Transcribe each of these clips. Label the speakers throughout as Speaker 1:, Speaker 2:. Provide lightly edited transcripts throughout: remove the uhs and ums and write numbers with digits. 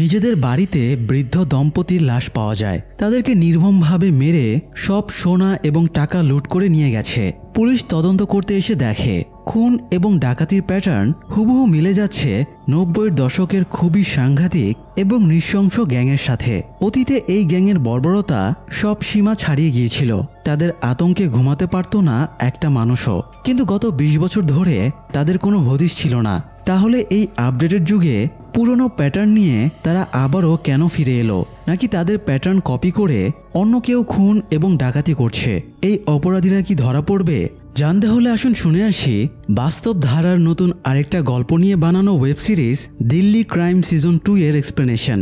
Speaker 1: নিজেদের বাড়িতে বৃদ্ধ দম্পতির লাশ পাওয়া যায়। তাদেরকে নির্মমভাবে মেরে সব সোনা এবং টাকা লুট করে নিয়ে গেছে। পুলিশ তদন্ত করতে এসে দেখে খুন এবং ডাকাতির প্যাটার্ন হুবহু মিলে যাচ্ছে ৯০-এর দশকের খুবই সাংঘাতিক এবং নৃশংস গ্যাংয়ের সাথে। অতীতে এই গ্যাংয়ের বর্বরতা সব সীমা ছাড়িয়ে গিয়েছিল। তাদের আতঙ্কে ঘুমাতে পারত না একটা মানুষও। কিন্তু গত ২০ বছর ধরে তাদের কোনো হদিশ ছিল না। তাহলে এই আপডেটেড যুগে পুরনো প্যাটার্ন নিয়ে তারা আবারও কেন ফিরে এলো? নাকি তাদের প্যাটার্ন কপি করে অন্য কেউ খুন এবং ডাকাতি করছে? এই অপরাধীরা কি ধরা পড়বে? জানতে হলে আসুন শুনে আসি বাস্তব ধারার নতুন আরেকটা গল্প নিয়ে বানানো web series Delhi crime season 2 এর এক্সপ্লেনেশন।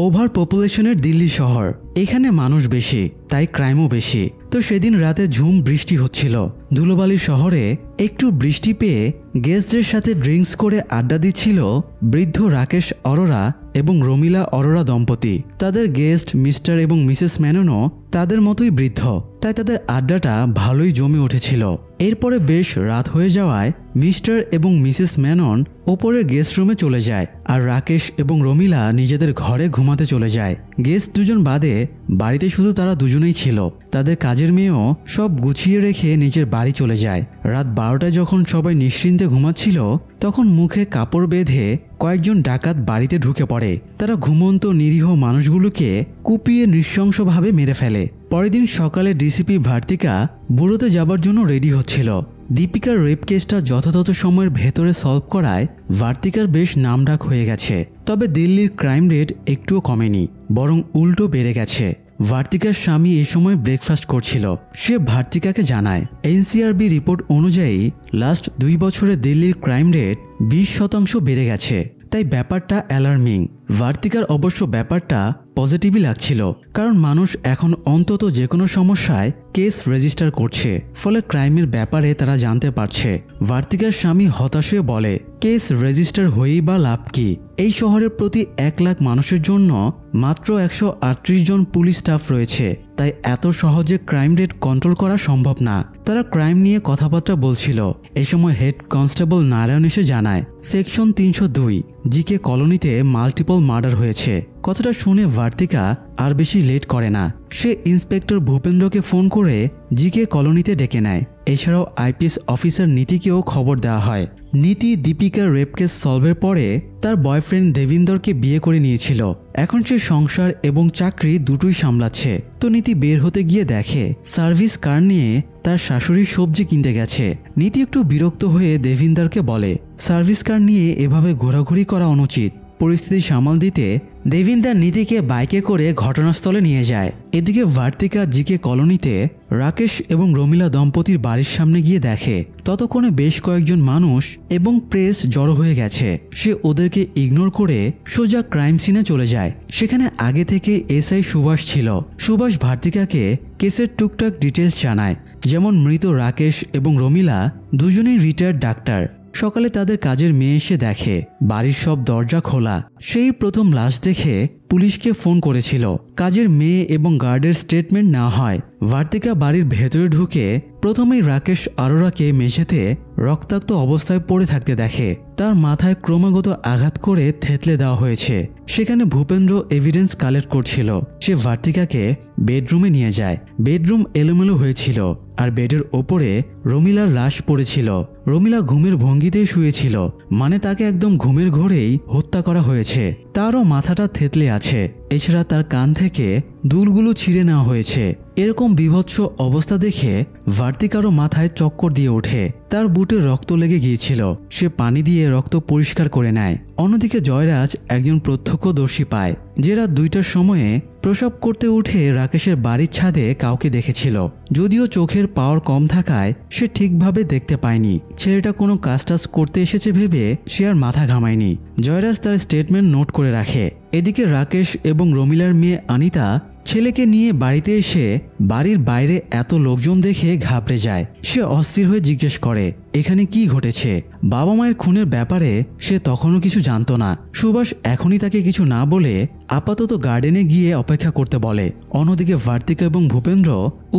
Speaker 1: ওভার পপুলেশনের দিল্লি শহর, এখানে মানুষ বেশি, তাই ক্রাইমও বেশি। তো সেদিন রাতে ঝুম বৃষ্টি হচ্ছিল। ধুলোবালির শহরে একটু বৃষ্টি পেয়ে গেস্টদের সাথে ড্রিঙ্কস করে আড্ডা দিচ্ছিল বৃদ্ধ রাকেশ অরোরা এবং রমিলা অরোরা দম্পতি। তাদের গেস্ট মিস্টার এবং মিসেস ম্যাননও তাদের মতোই বৃদ্ধ, তাই তাদের আড্ডাটা ভালোই জমে উঠেছিল। এরপরে বেশ রাত হয়ে যাওয়ায় মিস্টার এবং মিসেস ম্যানন ওপরের গেস্ট রুমে চলে যায়, আর রাকেশ এবং রমিলা নিজেদের ঘরে ঘুমাতে চলে যায়। গেস্ট দুজন বাদে বাড়িতে শুধু তারা দুজনেই ছিল। তাদের কাজের মেয়েও সব গুছিয়ে রেখে নিজের বাড়ি চলে যায়। রাত 12টায় যখন সবাই নিশ্চিন্তে ঘুমাচ্ছিল, তখন মুখে কাপড় বেঁধে কয়েকজন ডাকাত বাড়িতে ঢুকে পড়ে। তারা ঘুমন্ত নিরীহ মানুষগুলোকে কুপিয়ে নৃশংসভাবে মেরে ফেলে। পরের দিন সকালে ডিসিপি ভার্তিকা বুড়োতে যাবার জন্য রেডি হচ্ছিল। দীপিকার রেপ কেসটা যথাযথ সময়ের ভেতরে সলভ করায় ভার্তিকার বেশ নামডাক হয়ে গেছে। তবে দিল্লির ক্রাইম রেট একটুও কমেনি, বরং উল্টো বেড়ে গেছে। ভার্তিকার স্বামী এই সময় ব্রেকফাস্ট করছিল। সে ভার্তিকাকে জানায় এনসিআরবি রিপোর্ট অনুযায়ী লাস্ট 2 বছরে দিল্লির ক্রাইম রেট 20% বেড়ে গেছে। তাই ব্যাপারটা অ্যালার্মিং। ভার্তিকার অবশ্য ব্যাপারটা পজিটিভই লাগছিল, কারণ মানুষ এখন অন্তত যে কোনো সমস্যায় কেস রেজিস্টার করছে, ফলে ক্রাইমের ব্যাপারে তারা জানতে পারছে। ভার্তিকার স্বামী হতাশে বলে, কেস রেজিস্টার হয়েই বা লাভ কি? এই শহরের প্রতি 1 লাখ মানুষের জন্য মাত্র 138 জন পুলিশ স্টাফ রয়েছে, তাই এত সহজে ক্রাইম রেট কন্ট্রোল করা সম্ভব না। তারা ক্রাইম নিয়ে কথাবার্তা বলছিল। এই সময় হেড কনস্টেবল নারায়ণ এসে জানায় সেকশন 302 জিকে কলোনিতে মাল্টিপল মার্ডার হয়েছে। কথাটা শুনে ভার্তিকা আর বেশি লেট করে না। সে ইন্সপেক্টর ভূপেন্দ্রকে ফোন করে জিকে কলোনিতে ডেকে নেয়। এছাড়াও আইপিএস অফিসার নীতিকেও খবর দেওয়া হয়। নীতি দীপিকার রেপ কেস সলভের পরে তার বয়ফ্রেন্ড দেবিন্দরকে বিয়ে করে নিয়েছিল। এখন সে সংসার এবং চাকরি দুটোই সামলাচ্ছে। তো নীতি বের হতে গিয়ে দেখে সার্ভিস কার নিয়ে তার শাশুড়ির সবজি কিনতে গেছে। নীতি একটু বিরক্ত হয়ে দেবিন্দরকে বলে সার্ভিস কার নিয়ে এভাবে ঘোরাঘুরি করা অনুচিত। পরিস্থিতি সামাল দিতে দেবিন্দর নীতিকে বাইকে করে ঘটনাস্থলে নিয়ে যায়। এদিকে ভার্তিকা জিকে কলোনিতে রাকেশ এবং রমিলা দম্পতির বাড়ির সামনে গিয়ে দেখে ততক্ষণে বেশ কয়েকজন মানুষ এবং প্রেস জড়ো হয়ে গেছে। সে ওদেরকে ইগনোর করে সোজা ক্রাইম সিনে চলে যায়। সেখানে আগে থেকে এসআই সুভাষ ছিল। সুভাষ ভার্তিকাকে কেসের টুকটাক ডিটেলস জানায়, যেমন মৃত রাকেশ এবং রমিলা দুজনেই রিটায়ার্ড ডাক্তার। সকালে তাদের কাজের মেয়ে এসে দেখে বাড়ির সব দরজা খোলা। সেই প্রথম লাশ দেখে পুলিশকে ফোন করেছিল। কাজের মেয়ে এবং গার্ডের স্টেটমেন্ট নেওয়া হয়। ভার্তিকা বাড়ির ভেতরে ঢুকে প্রথমেই রাকেশ অরোরাকে মেঝেতে রক্তাক্ত অবস্থায় পড়ে থাকতে দেখে। তার মাথায় ক্রমাগত আঘাত করে থেতলে দেওয়া হয়েছে। সেখানে ভূপেন্দ্র এভিডেন্স কালেক্ট করছিল। সে ভার্তিকাকে বেডরুমে নিয়ে যায়। বেডরুম এলোমেলো হয়েছিল, আর বেডের ওপরে রমিলার লাশ পড়েছিল। রমিলা ঘুমের ভঙ্গিতেই শুয়েছিল, মানে তাকে একদম ঘুমের ঘোরেই হত্যা করা হয়েছে। তারও মাথাটা থেতলে আছে। এছাড়া তার কান থেকে দুলগুলো ছিঁড়ে নেওয়া হয়েছে। এরকম বিভৎস অবস্থা দেখে ভার্তিকারও মাথায় চক্কর দিয়ে ওঠে। তার বুটে রক্ত লেগে গিয়েছিল। সে পানি দিয়ে রক্ত পরিষ্কার করে নেয়। অন্যদিকে জয়রাজ একজন প্রত্যক্ষদর্শী পায়, যে রাত 2টার সময়ে প্রসব করতে উঠে রাকেশের বাড়ির ছাদে কাউকে দেখেছিল। যদিও চোখের পাওয়ার কম থাকায় সে ঠিকভাবে দেখতে পায়নি। ছেলেটা কোনো কাজটাজ করতে এসেছে ভেবে সে আর মাথা ঘামায়নি। জয়রাজ তার স্টেটমেন্ট নোট করে রাখে। এদিকে রাকেশ এবং রমিলার মেয়ে আনিতা ছেলেকে নিয়ে বাড়িতে এসে বাড়ির বাইরে এত লোকজন দেখে ঘাবড়ে যায়। সে অস্থির হয়ে জিজ্ঞেস করে এখানে কি ঘটেছে। বাবা মায়ের খুনের ব্যাপারে সে তখনও কিছু জানতো না। সুভাষ এখনই তাকে কিছু না বলে আপাতত গার্ডেনে গিয়ে অপেক্ষা করতে বলে। অন্যদিকে ভার্তিকা এবং ভূপেন্দ্র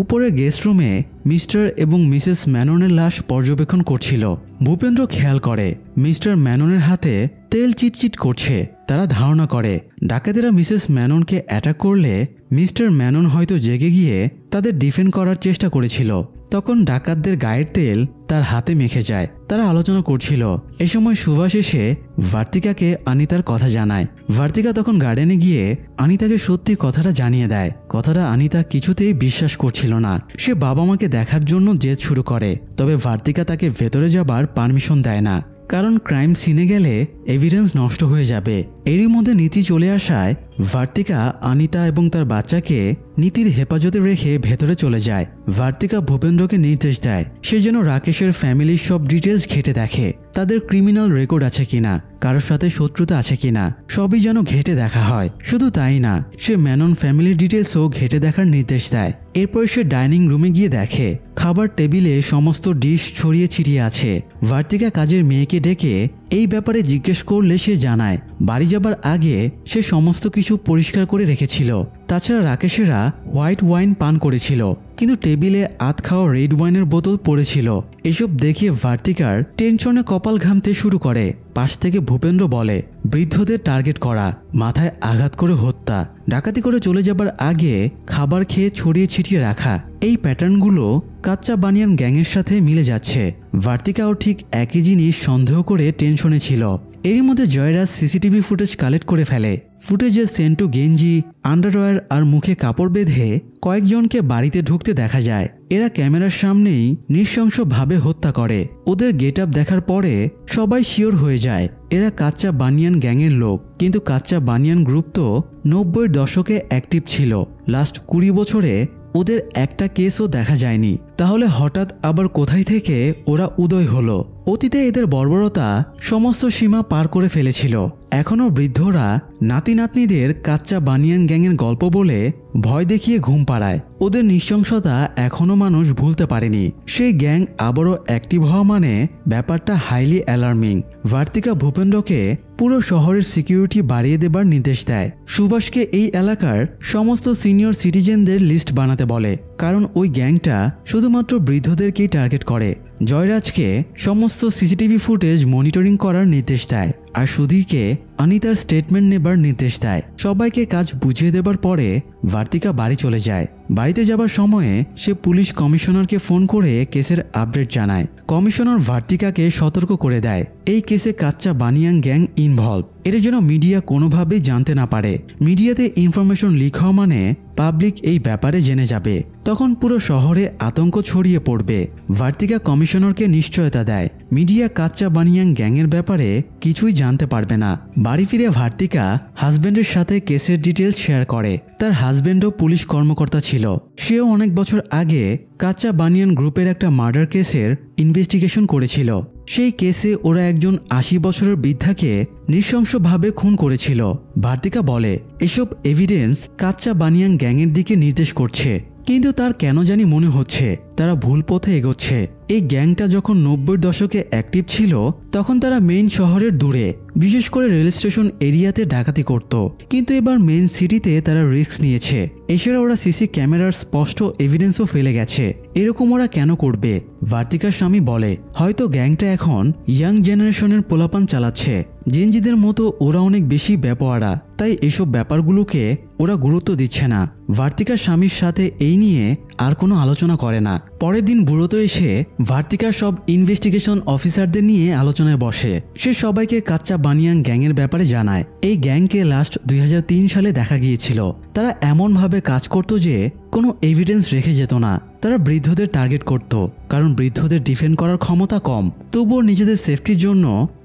Speaker 1: উপরের গেস্ট রুমে মিস্টার এবং মিসেস ম্যাননের লাশ পর্যবেক্ষণ করছিল। ভূপেন্দ্র খেয়াল করে মিস্টার ম্যাননের হাতে তেল চিটচিট করছে। তারা ধারণা করে ডাকাতেরা মিসেস ম্যাননকে অ্যাটাক করলে মিস্টার ম্যানন হয়তো জেগে গিয়ে তাদের ডিফেন্ড করার চেষ্টা করেছিল। তখন ডাকাতদের গায়ের তেল তার হাতে মেখে যায়। তারা আলোচনা করছিল। এ সময় সুভাষ এসে ভার্তিকাকে আনিতার কথা জানায়। ভার্তিকা তখন গার্ডেনে গিয়ে আনিতাকে সত্যি কথাটা জানিয়ে দেয়। কথাটা আনিতা কিছুতেই বিশ্বাস করছিল না। সে বাবা মাকে দেখার জন্য জেদ শুরু করে, তবে ভার্তিকা তাকে ভেতরে যাবার পারমিশন দেয় না, কারণ ক্রাইম সিনে গেলে এভিডেন্স নষ্ট হয়ে যাবে। এরই মধ্যে নীতি চলে আসায় ভার্তিকা আনিতা এবং তার বাচ্চাকে নীতির হেফাজতে রেখে ভেতরে চলে যায়। ভার্তিকা ভূপেন্দ্রকে নির্দেশ দেয় সে যেন রাকেশের ফ্যামিলির সব ডিটেলস ঘেটে দেখে, তাদের ক্রিমিনাল রেকর্ড আছে কিনা, কারোর সাথে শত্রুতা আছে কিনা, সবই যেন ঘেটে দেখা হয়। শুধু তাই না, সে ম্যানন ফ্যামিলির ডিটেলসও ঘেটে দেখার নির্দেশ দেয়। এরপর সে ডাইনিং রুমে গিয়ে দেখে খাবার টেবিলে সমস্ত ডিশ ছড়িয়ে ছিটিয়ে আছে। ভার্তিকা কাজের মেয়েকে ডেকে এই ব্যাপারে জিজ্ঞেস করলে সে জানায় বাড়ি যাবার আগে সে সমস্ত কিছু পরিষ্কার করে রেখেছিল। তাছাড়া রাকেশেরা হোয়াইট ওয়াইন পান করেছিল, কিন্তু টেবিলে আধ খাওয়া রেড ওয়াইনের বোতল পড়েছিল। এসব দেখে ভার্তিকার টেনশনে কপাল ঘামতে শুরু করে। পাশ থেকে ভূপেন্দ্র বলে বৃদ্ধদের টার্গেট করা, মাথায় আঘাত করে হত্যা, ডাকাতি করে চলে যাবার আগে খাবার খেয়ে ছড়িয়ে ছিটিয়ে রাখা, এই প্যাটার্নগুলো কাচ্চা বানিয়ান গ্যাংয়ের সাথে মিলে যাচ্ছে। ভার্তিকাও ঠিক একই জিনিস সন্দেহ করে টেনশনে ছিল। এরই মধ্যে জয়রাজ সিসিটিভি ফুটেজ কালেক্ট করে ফেলে। ফুটেজে সেন্টু গেঞ্জি, আন্ডারওয়্যার আর মুখে কাপড় বেঁধে কয়েকজনকে বাড়িতে ঢুকতে দেখা যায়। এরা ক্যামেরার সামনেই নৃশংসভাবে হত্যা করে। ওদের গেট আপ দেখার পরে সবাই শিওর হয়ে যায় এরা কাচ্চা বানিয়ান গ্যাংয়ের লোক। কিন্তু কাচ্চা বানিয়ান গ্রুপ তো 90-এর দশকে অ্যাক্টিভ ছিল। লাস্ট 20 বছরে ওদের একটা কেসও দেখা যায়নি। তাহলে হঠাৎ আবার কোথায় থেকে ওরা উদয় হলো? অতীতে এদের বর্বরতা সমস্ত সীমা পার করে ফেলেছিল। এখনও বৃদ্ধরা নাতি নাতনিদের কাচ্চা বানিয়ান গ্যাংয়ের গল্প বলে ভয় দেখিয়ে ঘুম পাড়ায়। ওদের নৃশংসতা এখনও মানুষ ভুলতে পারেনি। সেই গ্যাং আবারও অ্যাক্টিভ হওয়া মানে ব্যাপারটা হাইলি অ্যালার্মিং। ভার্তিকা ভূপেন্দ্রকে পুরো শহরের সিকিউরিটি বাড়িয়ে দেবার নির্দেশ দেয়। সুভাষকে এই এলাকার সমস্ত সিনিয়র সিটিজেনদের লিস্ট বানাতে বলে, কারণ ওই গ্যাংটা শুধুমাত্র বৃদ্ধদেরকেই টার্গেট করে। জয়রাজকে সমস্ত সিসিটিভি ফুটেজ মনিটরিং করার নির্দেশ দেয়, আর সুধীরকে অনিতার স্টেটমেন্ট নেবার নির্দেশ দেয়। সবাইকে কাজ বুঝিয়ে দেবার পরে ভার্তিকা বাড়ি চলে যায়। বাড়িতে যাবার সময়ে সে পুলিশ কমিশনারকে ফোন করে কেসের আপডেট জানায়। কমিশনার ভার্তিকাকে সতর্ক করে দেয় এই কেসে কাচ্চা বানিয়ান গ্যাং ইনভলভ, এর যেন মিডিয়া কোনোভাবেই জানতে না পারে। মিডিয়াতে ইনফরমেশন লিক হওয়া মানে পাবলিক এই ব্যাপারে জেনে যাবে, তখন পুরো শহরে আতঙ্ক ছড়িয়ে পড়বে। ভার্তিকা কমিশনারকে নিশ্চয়তা দেয় মিডিয়া কাচ্চা বানিয়ান গ্যাংয়ের ব্যাপারে কিছুই জানতে পারবে না। বাড়ি ফিরে ভার্তিকা হাজব্যান্ডের সাথে কেসের ডিটেলস শেয়ার করে। তার হাজব্যান্ডও পুলিশ কর্মকর্তা ছিল। সেও অনেক বছর আগে কাচ্চা বানিয়ান গ্রুপের একটা মার্ডার কেসের ইনভেস্টিগেশন করেছিল। সেই কেসে ওরা একজন 80 বছরের বৃদ্ধাকে নৃশংসভাবে খুন করেছিল। ভার্তিকা বলে এসব এভিডেন্স কাচ্চা বানিয়ান গ্যাংয়ের দিকে নির্দেশ করছে, কিন্তু তার কেন জানি মনে হচ্ছে তারা ভুল পথে এগোচ্ছে। এই গ্যাংটা যখন 90-এর দশকে অ্যাক্টিভ ছিল তখন তারা মেইন শহরের দূরে, বিশেষ করে রেল স্টেশন এরিয়াতে ডাকাতি করত, কিন্তু এবার মেইন সিটিতে তারা রিস্ক নিয়েছে। এছাড়া ওরা সিসি ক্যামেরার স্পষ্ট এভিডেন্সও ফেলে গেছে। এরকম ওরা কেন করবে? ভার্তিকার স্বামী বলে হয়তো গ্যাংটা এখন ইয়াং জেনারেশনের পোলাপান চালাচ্ছে। জেনজিদের মতো ওরা অনেক বেশি ব্যাপারা, তাই এসব ব্যাপারগুলোকে ওরা গুরুত্ব দিচ্ছে না। ভার্তিকার স্বামীর সাথে এই নিয়ে আর কোনো আলোচনা করে না। পরের দিন বুড়োতে এসে ভার্তিকার সব ইনভেস্টিগেশন অফিসারদের নিয়ে আলোচনায় বসে। সে সবাইকে কাচ্চা বানিয়ান গ্যাংয়ের ব্যাপারে জানায়। এই গ্যাংকে লাস্ট 2003 সালে দেখা গিয়েছিল। তারা এমনভাবে কাজ করত যে কোনো এভিডেন্স রেখে যেত না। তারা বৃদ্ধদের টার্গেট করত, কারণ বৃদ্ধদের ডিফেন্ড করার ক্ষমতা কম। তবুও নিজেদের সেফটির জন্য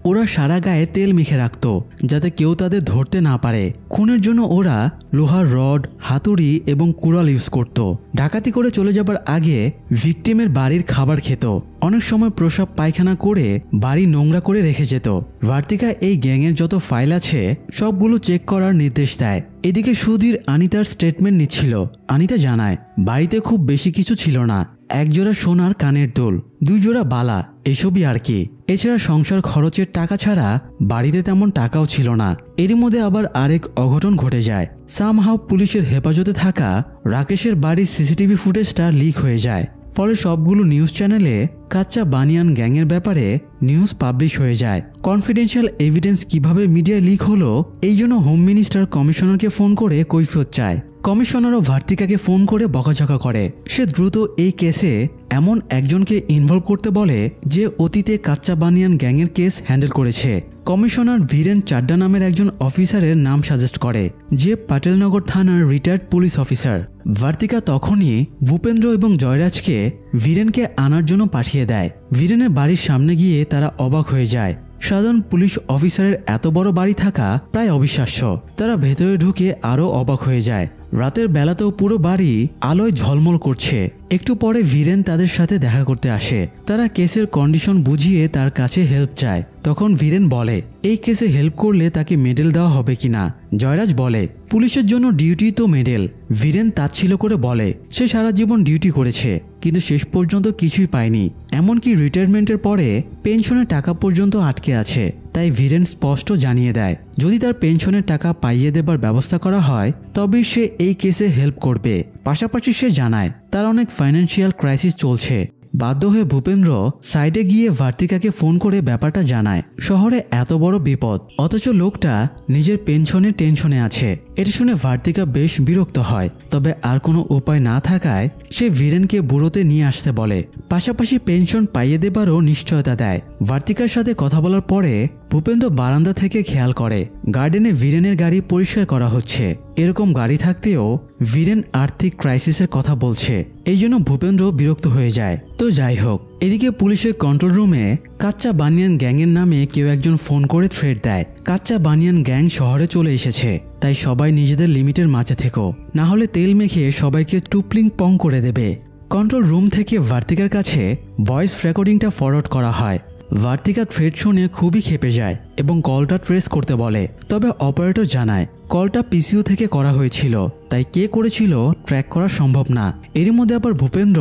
Speaker 1: ওরা সারা গায়ে তেল মেখে রাখত, যাতে কেউ তাদের ধরতে না পারে। খুনের জন্য ওরা লোহার রড, হাতুড়ি এবং কুড়াল ইউজ করত। ডাকাতি করে চলে যাবার আগে ভিকটিমের বাড়ির খাবার খেত। অনেক সময় প্রসাব পায়খানা করে বাড়ি নোংরা করে রেখে যেত। ভার্তিকা এই গ্যাংয়ের যত ফাইল আছে সবগুলো চেক করার নির্দেশ দেয়। এদিকে সুধীর আনিতার স্টেটমেন্ট নিচ্ছিল। আনিতা জানায় বাড়িতে খুব বেশি কিছু ছিল না, একজোড়া সোনার কানের দুল, 2 জোড়া বালা, এসবই আর কি। এছাড়া সংসার খরচের টাকা ছাড়া বাড়িতে তেমন টাকাও ছিল না। এরই মধ্যে আবার আরেক অঘটন ঘটে যায়। সামহাও পুলিশের হেফাজতে থাকা রাকেশের বাড়ির সিসিটিভি ফুটেজটা লিক হয়ে যায়। ফলে সবগুলো নিউজ চ্যানেলে কাচ্চা বানিয়ান গ্যাংয়ের ব্যাপারে নিউজ পাবলিশ হয়ে যায়। কনফিডেন্সিয়াল এভিডেন্স কিভাবে মিডিয়ায় লিক হলো এই জন্য হোম মিনিস্টার কমিশনারকে ফোন করে কৈফিয়ত চায়। কমিশনারও ভার্তিকাকে ফোন করে বকাঝকা করে। সে দ্রুত এই কেসে এমন একজনকে ইনভলভ করতে বলে যে অতীতে কাচ্চা বানিয়ান গ্যাংয়ের কেস হ্যান্ডেল করেছে। কমিশনার বীরেন চাড্ডা নামের একজন অফিসারের নাম সাজেস্ট করে যে পাটেলনগর থানার রিটায়ার্ড পুলিশ অফিসার। ভার্তিকা তখনই ভূপেন্দ্র এবং জয়রাজকে বীরেনকে আনার জন্য পাঠিয়ে দেয়। বীরেনের বাড়ির সামনে গিয়ে তারা অবাক হয়ে যায়। সাধারণ পুলিশ অফিসারের এত বড় বাড়ি থাকা প্রায় অবিশ্বাস্য। তারা ভেতরে ঢুকে আরও অবাক হয়ে যায়। রাতের বেলাতেও পুরো বাড়ি আলোয় ঝলমল করছে। একটু পরে বীরেন তাদের সাথে দেখা করতে আসে। তারা কেসের কন্ডিশন বুঝিয়ে তার কাছে হেল্প চায়। তখন বীরেন বলে এই কেসে হেল্প করলে তাকে মেডেল দেওয়া হবে কিনা। জয়রাজ বলে পুলিশের জন্য ডিউটি তো মেডেল। বীরেন তাচ্ছিল্য করে বলে সে সারা জীবন ডিউটি করেছে কিন্তু শেষ পর্যন্ত কিছুই পায়নি, এমনকি রিটায়ারমেন্টের পরে পেনশনের টাকা পর্যন্ত আটকে আছে। তাই বীরেন স্পষ্ট জানিয়ে দেয় যদি তার পেনশনের টাকা পাইয়ে দেবার ব্যবস্থা করা হয় তবেই সে এই কেসে হেল্প করবে। পাশাপাশি সে জানায় তার অনেক ফাইন্যান্সিয়াল ক্রাইসিস চলছে। বাধ্য হয়ে ভূপেন্দ্র সাইডে গিয়ে ভার্তিকাকে ফোন করে ব্যাপারটা জানায়। শহরে এত বড় বিপদ অথচ লোকটা নিজের পেনশনের টেনশনে আছে। এটা শুনে ভার্তিকা বেশ বিরক্ত হয়। তবে আর কোনো উপায় না থাকায় সে বীরেনকে বুড়োতে নিয়ে আসতে বলে। পাশাপাশি পেনশন পাইয়ে দেবারও নিশ্চয়তা দেয়। ভার্তিকার সাথে কথা বলার পরে ভূপেন্দ্র বারান্দা থেকে খেয়াল করে গার্ডেনে বীরেনের গাড়ি পরিষ্কার করা হচ্ছে। এরকম গাড়ি থাকতেও বীরেন আর্থিক ক্রাইসিসের কথা বলছে। এই জন্য ভূপেন্দ্র বিরক্ত হয়ে যায়। তো যাই হোক, এদিকে পুলিশের কন্ট্রোল রুমে কাচ্চা বানিয়ান গ্যাংয়ের নামে কেউ একজন ফোন করে থ্রেট দেয় কাচ্চা বানিয়ান গ্যাং শহরে চলে এসেছে, তাই সবাই নিজেদের লিমিটের মাঝে থেকো, না হলে তেল মেখে সবাইকে টুপলিং পং করে দেবে। কন্ট্রোল রুম থেকে ভার্তিকার কাছে ভয়েস রেকর্ডিংটা ফরওয়ার্ড করা হয়। ভার্তিকা থ্রেট শুনে খুবই ক্ষেপে যায় এবং কলটা ট্রেস করতে বলে। তবে অপারেটর জানায় কলটা পিসিইউ থেকে করা হয়েছিল, তাই কে করেছিল ট্র্যাক করা সম্ভব না। এরই মধ্যে আবার ভূপেন্দ্র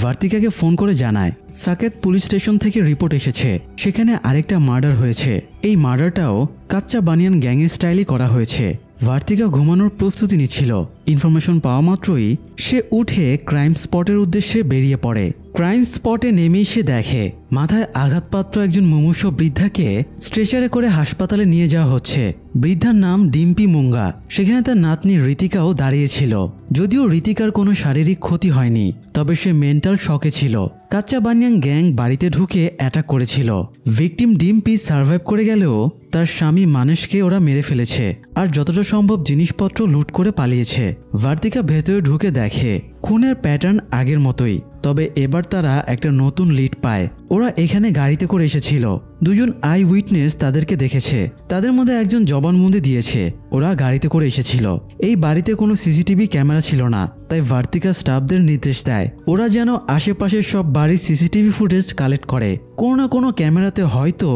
Speaker 1: ভার্তিকাকে ফোন করে জানায় সাকেত পুলিশ স্টেশন থেকে রিপোর্ট এসেছে, সেখানে আরেকটা মার্ডার হয়েছে। এই মার্ডারটাও কাচ্চা বানিয়ান গ্যাংয়ের স্টাইলই করা হয়েছে। ভার্তিকা ঘুমানোর প্রস্তুতি নিচ্ছিল। ইনফরমেশন পাওয়া মাত্রই সে উঠে ক্রাইম স্পটের উদ্দেশ্যে বেরিয়ে পড়ে। ক্রাইম স্পটে নেমেই সে দেখে মাথায় আঘাতপ্রাপ্ত একজন মুমূর্ষু বৃদ্ধাকে স্ট্রেচারে করে হাসপাতালে নিয়ে যাওয়া হচ্ছে। বৃদ্ধার নাম ডিম্পি মুঙ্গা। সেখানে তার নাতনি ঋতিকাও দাঁড়িয়েছিল। যদিও ঋতিকার কোনো শারীরিক ক্ষতি হয়নি, তবে সে মেন্টাল শকে ছিল। কাচ্চা বানিয়ান গ্যাং বাড়িতে ঢুকে অ্যাটাক করেছিল। ভিকটিম ডিম্পি সার্ভাইভ করে গেলেও তার স্বামী মানেশকে ওরা মেরে ফেলেছে আর যতটা সম্ভব জিনিসপত্র লুট করে পালিয়েছে। ভার্তিকা ভেতরে ঢুকে দেখে খুনের প্যাটার্ন আগের মতোই, তবে এবার তারা একটা নতুন লিড পায়। ওরা এখানে গাড়িতে করে এসেছিল। দুজন আই উইটনেস তাদেরকে দেখেছে। তাদের মধ্যে একজন জবানবন্দি দিয়েছে ওরা গাড়িতে করে এসেছিল। এই বাড়িতে কোনো সিসিটিভি ক্যামেরা ছিল না, তাই ভার্তিকা স্টাফদের নির্দেশ দেয় ওরা যেন আশেপাশের সব বাড়ির সিসিটিভি ফুটেজ কালেক্ট করে। কোনো না কোনো ক্যামেরাতে হয়তো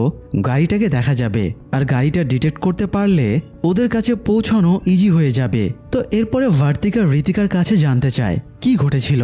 Speaker 1: গাড়িটাকে দেখা যাবে, আর গাড়িটা ডিটেক্ট করতে পারলে ওদের কাছে পৌঁছানো ইজি হয়ে যাবে। তো এরপরে ভার্তিকা ঋতিকার কাছে জানতে চায় কি ঘটেছিল।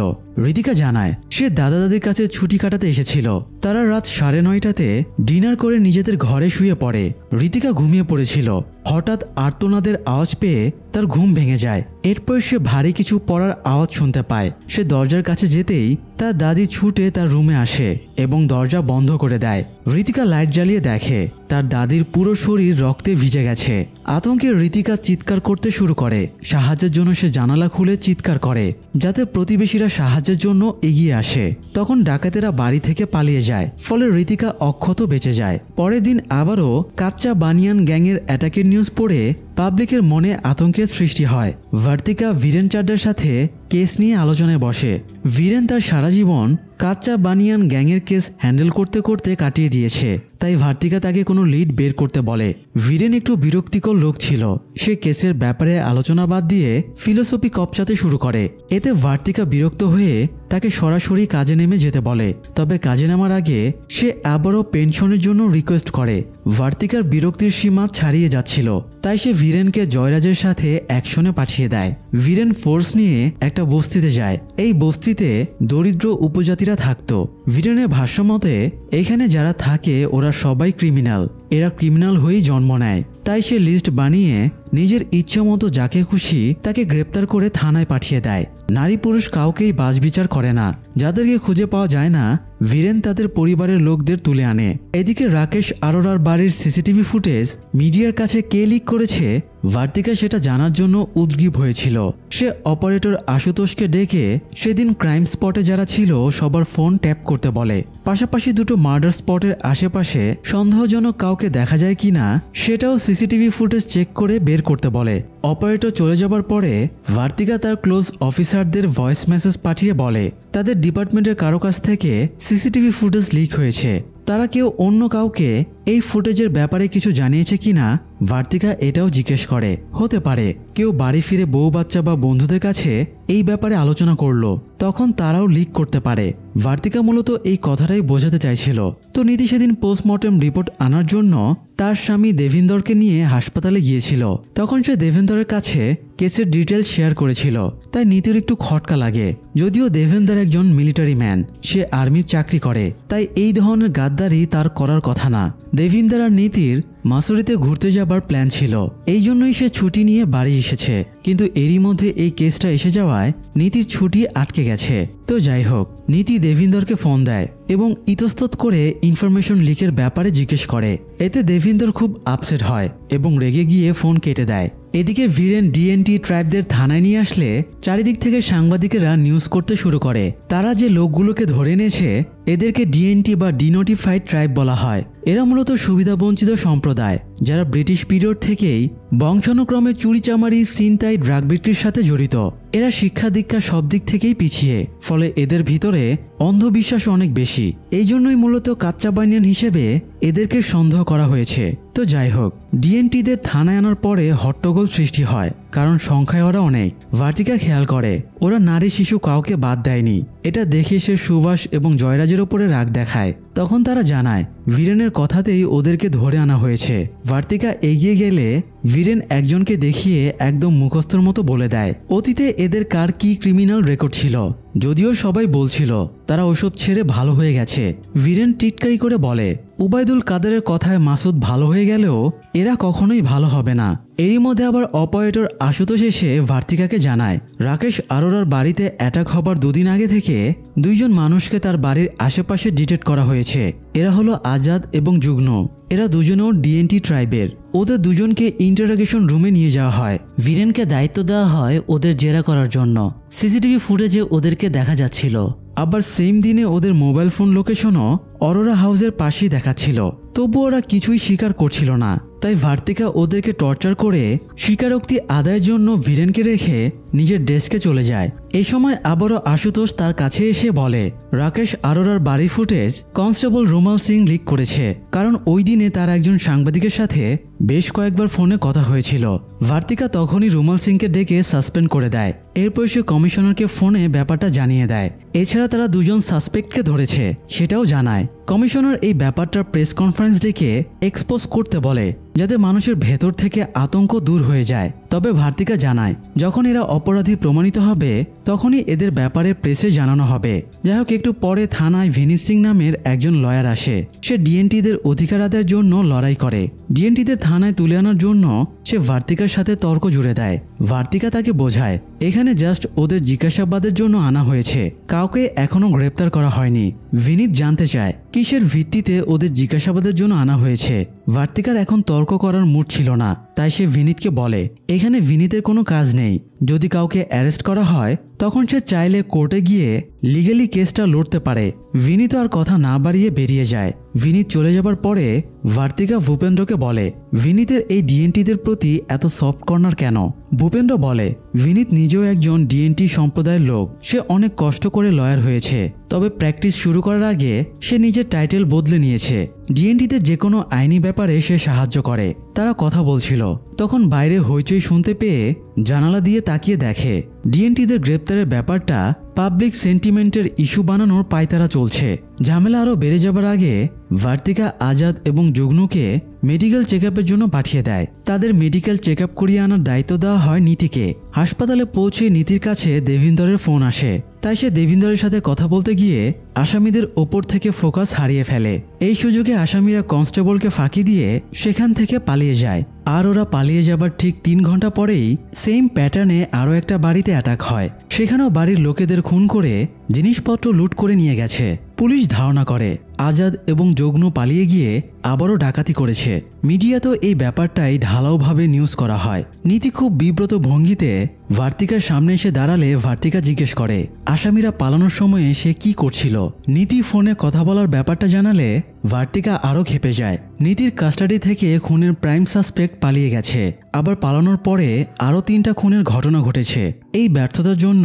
Speaker 1: ঋতিকা জানায় সে দাদা দাদির কাছে ছুটি কাটাতে এসেছিল। তারা রাত 9:30টাতে ডিনার করে নিজেদের ঘরে শুয়ে পড়ে। ঋতিকা ঘুমিয়ে পড়েছিল। হঠাৎ আর্তনাদের আওয়াজ পেয়ে তার ঘুম ভেঙে যায়। এরপর সে ভারী কিছু পড়ার আওয়াজ শুনতে পায়। সে দরজার কাছে যেতেই তার দাদি ছুটে তার রুমে আসে এবং দরজা বন্ধ করে দেয়। ঋতিকা লাইট জ্বালিয়ে দেখে তার দাদির পুরো শরীর রক্তে ভিজে গেছে। আতঙ্কে ঋতিকা চিৎকার করতে শুরু করে। সাহায্যের জন্য সে জানালা খুলে চিৎকার করে যাতে প্রতিবেশীরা সাহায্যের জন্য এগিয়ে আসে। তখন ডাকাতেরা বাড়ি থেকে পালিয়ে যায়, ফলে ঋতিকা অক্ষত বেঁচে যায়। পরের দিন আবারও কাচ্চা বানিয়ান গ্যাংয়ের অ্যাটাকের নিউজ পড়ে পাবলিকের মনে আতঙ্কের সৃষ্টি হয়। ভার্তিকা বীরেন চাড্ডার সাথে কেস নিয়ে আলোচনায় বসে। বীরেন তার সারা জীবন কাচ্চা বানিয়ান গ্যাংয়ের কেস হ্যান্ডেল করতে করতে কাটিয়ে দিয়েছে, তাই ভার্তিকা তাকে কোনো লিড বের করতে বলে। বীরেন একটু বিরক্তিকর লোক ছিল। সে কেসের ব্যাপারে আলোচনা বাদ দিয়ে ফিলোসফি কপচাতে শুরু করে। এতে ভার্তিকা বিরক্ত হয়ে তাকে সরাসরি কাজে নেমে যেতে বলে। তবে কাজে নামার আগে সে আবারও পেনশনের জন্য রিকোয়েস্ট করে। ভার্তিকার বিরক্তির সীমা ছাড়িয়ে যাচ্ছিল, তাই সে বীরেনকে জয়রাজের সাথে অ্যাকশনে পাঠিয়ে দেয়। বীরেন ফোর্স নিয়ে একটা বস্তিতে যায়। এই বস্তিতে দরিদ্র উপজাতিরা থাকতো। বীরেনের ভাষ্যমতে এখানে যারা থাকে ওরা সবাই ক্রিমিনাল। এরা ক্রিমিনাল হয়েই জন্ম নেয়। তাই সে লিস্ট বানিয়ে নিজের ইচ্ছে মতো যাকে খুশি তাকে গ্রেপ্তার করে থানায় পাঠিয়ে দেয়। নারী পুরুষ কাউকেই বাছবিচার করে না। যাদেরকে খুঁজে পাওয়া যায় না বীরেন তাদের পরিবারের লোকদের তুলে আনে। এদিকে রাকেশ আরোরার বাড়ির সিসিটিভি ফুটেজ মিডিয়ার কাছে কে লিক করেছে ভার্তিকা সেটা জানার জন্য উদ্গ্রীব হয়েছিল। সে অপারেটর আশুতোষকে ডেকে সেদিন ক্রাইম স্পটে যারা ছিল সবার ফোন ট্যাপ করতে বলে। পাশাপাশি দুটো মার্ডার স্পটের আশেপাশে সন্দেহজনক কাউকে দেখা যায় কিনা সেটাও সিসিটিভি ফুটেজ চেক করে বের করতে বলে। অপারেটর চলে যাবার পরে ভার্তিকা তার ক্লোজ অফিসারদের ভয়েস মেসেজ পাঠিয়ে বলে তাদের ডিপার্টমেন্টের কারো কাছ থেকে সিসিটিভি ফুটেজ লিক হয়েছে। তারা কেউ অন্য কাউকে এই ফুটেজের ব্যাপারে কিছু জানিয়েছে কিনা ভার্তিকা এটাও জিজ্ঞেস করে। হতে পারে কেউ বাড়ি ফিরে বউ বাচ্চা বা বন্ধুদের কাছে এই ব্যাপারে আলোচনা করলো, তখন তারাও লিক করতে পারে। ভার্তিকা মূলত এই কথাটাই বোঝাতে চাইছিল। তো নীতি সেদিন পোস্টমর্টেম রিপোর্ট আনার জন্য তার স্বামী দেবিন্দরকে নিয়ে হাসপাতালে গিয়েছিল। তখন সে দেবেন্দরের কাছে কেসের ডিটেল শেয়ার করেছিল, তাই নীতির একটু খটকা লাগে। যদিও দেবেন্দর একজন মিলিটারি ম্যান, সে আর্মির চাকরি করে, তাই এই ধরনের গাদ্দারি তার করার কথা না। দেবিন্দর আর নীতির মাসুরিতে ঘুরতে যাবার প্ল্যান ছিল, এই জন্যই সে ছুটি নিয়ে বাড়ি এসেছে। কিন্তু এরই মধ্যে এই কেসটা এসে যাওয়ায় নীতির ছুটি আটকে গেছে। তো যাই হোক, নীতি দেবিন্দরকে ফোন দেয় এবং ইতস্তত করে ইনফরমেশন লিকের ব্যাপারে জিজ্ঞেস করে। এতে দেবিন্দর খুব আপসেট হয় এবং রেগে গিয়ে ফোন কেটে দেয়। এদিকে বীরেন ডিএনটি ট্রাইবদের থানায় নিয়ে আসলে চারিদিক থেকে সাংবাদিকেরা নিউজ করতে শুরু করে। তারা যে লোকগুলোকে ধরে এনেছে এদেরকে ডিএনটি বা ডিনোটিফাইড ট্রাইব বলা হয়। এরা মূলত সুবিধাবঞ্চিত সম্প্রদায় যারা ব্রিটিশ পিরিয়ড থেকেই বংশানুক্রমে চুরিচামারি, ছিনতাই, ড্রাগ বিক্রির সাথে জড়িত। এরা শিক্ষা দীক্ষা সব দিক থেকেই পিছিয়ে, ফলে এদের ভিতরে অন্ধবিশ্বাস অনেক বেশি। এই জন্যই মূলত কাচ্চা বানিয়ান হিসেবে এদেরকে সন্দেহ করা হয়েছে। তো যাই হোক, ডিএনটিদের থানায় আনার পরে হট্টগোল সৃষ্টি হয়, কারণ সংখ্যায় ওরা অনেক। ভার্তিকা খেয়াল করে ওরা নারী শিশু কাউকে বাদ দেয়নি। এটা দেখে সে সুভাষ এবং জয়রাজের ওপরে রাগ দেখায়। তখন তারা জানায় বীরেনের কথাতেই ওদেরকে ধরে আনা হয়েছে। ভার্তিকা এগিয়ে গেলে বীরেন একজনকে দেখিয়ে একদম মুখস্থর মতো বলে দেয় অতীতে এদের কার কি ক্রিমিনাল রেকর্ড ছিল। যদিও সবাই বলছিল তারা ওসব ছেড়ে ভালো হয়ে গেছে। বীরেন টিটকারি করে বলে উবাইদুল কাদেরের কথায় মাসুদ ভালো হয়ে গেলেও এরা কখনোই ভালো হবে না। এরই মধ্যে আবার অপারেটর আশুতোষ এসে ভার্তিকাকে জানায় রাকেশ আরোরার বাড়িতে অ্যাটাক হবার দুদিন আগে থেকে দুইজন মানুষকে তার বাড়ির আশেপাশে ডিটেক্ট করা হয়েছে। এরা হলো আজাদ এবং যুগ্ন। এরা দুজনেও ডিএনটি ট্রাইবের। ওদের দুজনকে ইন্টারোগেশন রুমে নিয়ে যাওয়া হয়। বীরেনকে দায়িত্ব দেওয়া হয় ওদের জেরা করার জন্য। সিসিটিভি ফুটেজে ওদেরকে দেখা যাচ্ছিল। আবার সেম দিনে ওদের মোবাইল ফোন লোকেশনও অরোরা হাউসের পাশেই দেখাচ্ছিল। তবু ওরা কিছুই স্বীকার করছিল না। তাই ভার্তিকা ওদেরকে টর্চার করে স্বীকারোক্তি আদায়ের জন্য বীরেনকে রেখে নিজের ডেস্কে চলে যায়। এই সময় আবারও আশুতোষ তার কাছে এসে বলে রাকেশ আরোরার বাড়ির ফুটেজ কনস্টেবল রুমাল সিং লিক করেছে, কারণ ওই দিনে তার একজন সাংবাদিকের সাথে বেশ কয়েকবার ফোনে কথা হয়েছিল। ভার্তিকা তখনই রুমাল সিংকে ডেকে সাসপেন্ড করে দেয়। এরপর সে কমিশনারকে ফোনে ব্যাপারটা জানিয়ে দেয়। এছাড়া তারা দুজন সাসপেক্টকে ধরেছে সেটাও জানায়। কমিশনার এই ব্যাপারটা প্রেস কনফারেন্স ডেকে এক্সপোজ করতে বলে, যাতে মানুষের ভেতর থেকে আতঙ্ক দূর হয়ে যায়। তবে ভার্তিকা জানায় যখন এরা অপরাধী প্রমাণিত হবে তখনই এদের ব্যাপারে প্রেসে জানানো হবে। যাই হোক, একটু পরে থানায় ভিনিত সিং নামের একজন লয়ার আসে। সে ডিএনটিদের অধিকার আদায়ের জন্য লড়াই করে। ডিএনটিদের থানায় তুলে আনার জন্য সে ভার্তিকার সাথে তর্ক জুড়ে দেয়। ভার্তিকা তাকে বোঝায় এখানে জাস্ট ওদের জিজ্ঞাসাবাদের জন্য আনা হয়েছে, কাউকে এখনো গ্রেপ্তার করা হয়নি। ভিনিত জানতে চায় কিসের ভিত্তিতে ওদের জিজ্ঞাসাবাদের জন্য আনা হয়েছে। ভার্তিকার এখন তর্ক করার মুড ছিল না, তাই সে ভিনিতকে বলে এখানে ভিনিতের কোনো কাজ নেই। যদি কাউকে অ্যারেস্ট করা হয় তখন সে চাইলে কোর্টে গিয়ে লিগালি কেসটা লড়তে পারে। ভিনিত আর কথা না বাড়িয়ে বেরিয়ে যায়। ভিনিত চলে যাবার পরে ভার্তিকা ভূপেন্দ্রকে বলে ভিনিতের এই ডিএনটিদের প্রতি এত সফট কর্নার কেন। ভূপেন্দ্র বলে ভিনিত নিজেও একজন ডিএনটি সম্প্রদায়ের লোক। সে অনেক কষ্ট করে লয়ার হয়েছে, তবে প্র্যাকটিস শুরু করার আগে সে নিজের টাইটেল বদলে নিয়েছে। ডিএনটিতে যে কোনো আইনি ব্যাপারে সে সাহায্য করে। তারা কথা বলছিল, তখন বাইরে হইচই শুনতে পেয়ে জানালা দিয়ে তাকিয়ে দেখে ডিএনটিদের গ্রেপ্তারের ব্যাপারটা পাবলিক সেন্টিমেন্টের ইস্যু বানানোর পায়তারা চলছে। ঝামেলা আরও বেড়ে যাবার আগে ভার্তিকা আজাদ এবং যুগ্নুকে মেডিকেল চেকআপের জন্য পাঠিয়ে দেয়। তাদের মেডিকেল চেকআপ করিয়ে আনার দায়িত্ব দেওয়া হয় নীতিকে। হাসপাতালে পৌঁছে নীতির কাছে দেবিন্দরের ফোন আসে, তাই সে দেবিন্দরের সাথে কথা বলতে গিয়ে আসামিদের ওপর থেকে ফোকাস হারিয়ে ফেলে। এই সুযোগে আসামিরা কনস্টেবলকে ফাঁকি দিয়ে সেখান থেকে পালিয়ে যায়। আর ওরা পালিয়ে যাবার ঠিক 3 ঘন্টা পরেই সেম প্যাটার্নে আরও একটা বাড়িতে অ্যাটাক হয়। সেখানেও বাড়ির লোকেদের খুন করে জিনিসপত্র লুট করে নিয়ে গেছে। পুলিশ ধারণা করে আজাদ এবং যজ্ঞ পালিয়ে গিয়ে আবারও ডাকাতি করেছে। মিডিয়াতেও এই ব্যাপারটাই ঢালাওভাবে নিউজ করা হয়। নীতি খুব বিব্রত ভঙ্গিতে ভার্তিকার সামনে এসে দাঁড়ালে ভার্তিকা জিজ্ঞেস করে আসামিরা পালানোর সময়ে সে কি করছিল। নীতি ফোনে কথা বলার ব্যাপারটা জানালে ভার্তিকা আরও ক্ষেপে যায়। নীতির কাস্টাডি থেকে খুনের প্রাইম সাসপেক্ট পালিয়ে গেছে, আবার পালানোর পরে আরও 3টা খুনের ঘটনা ঘটেছে। এই ব্যর্থতার জন্য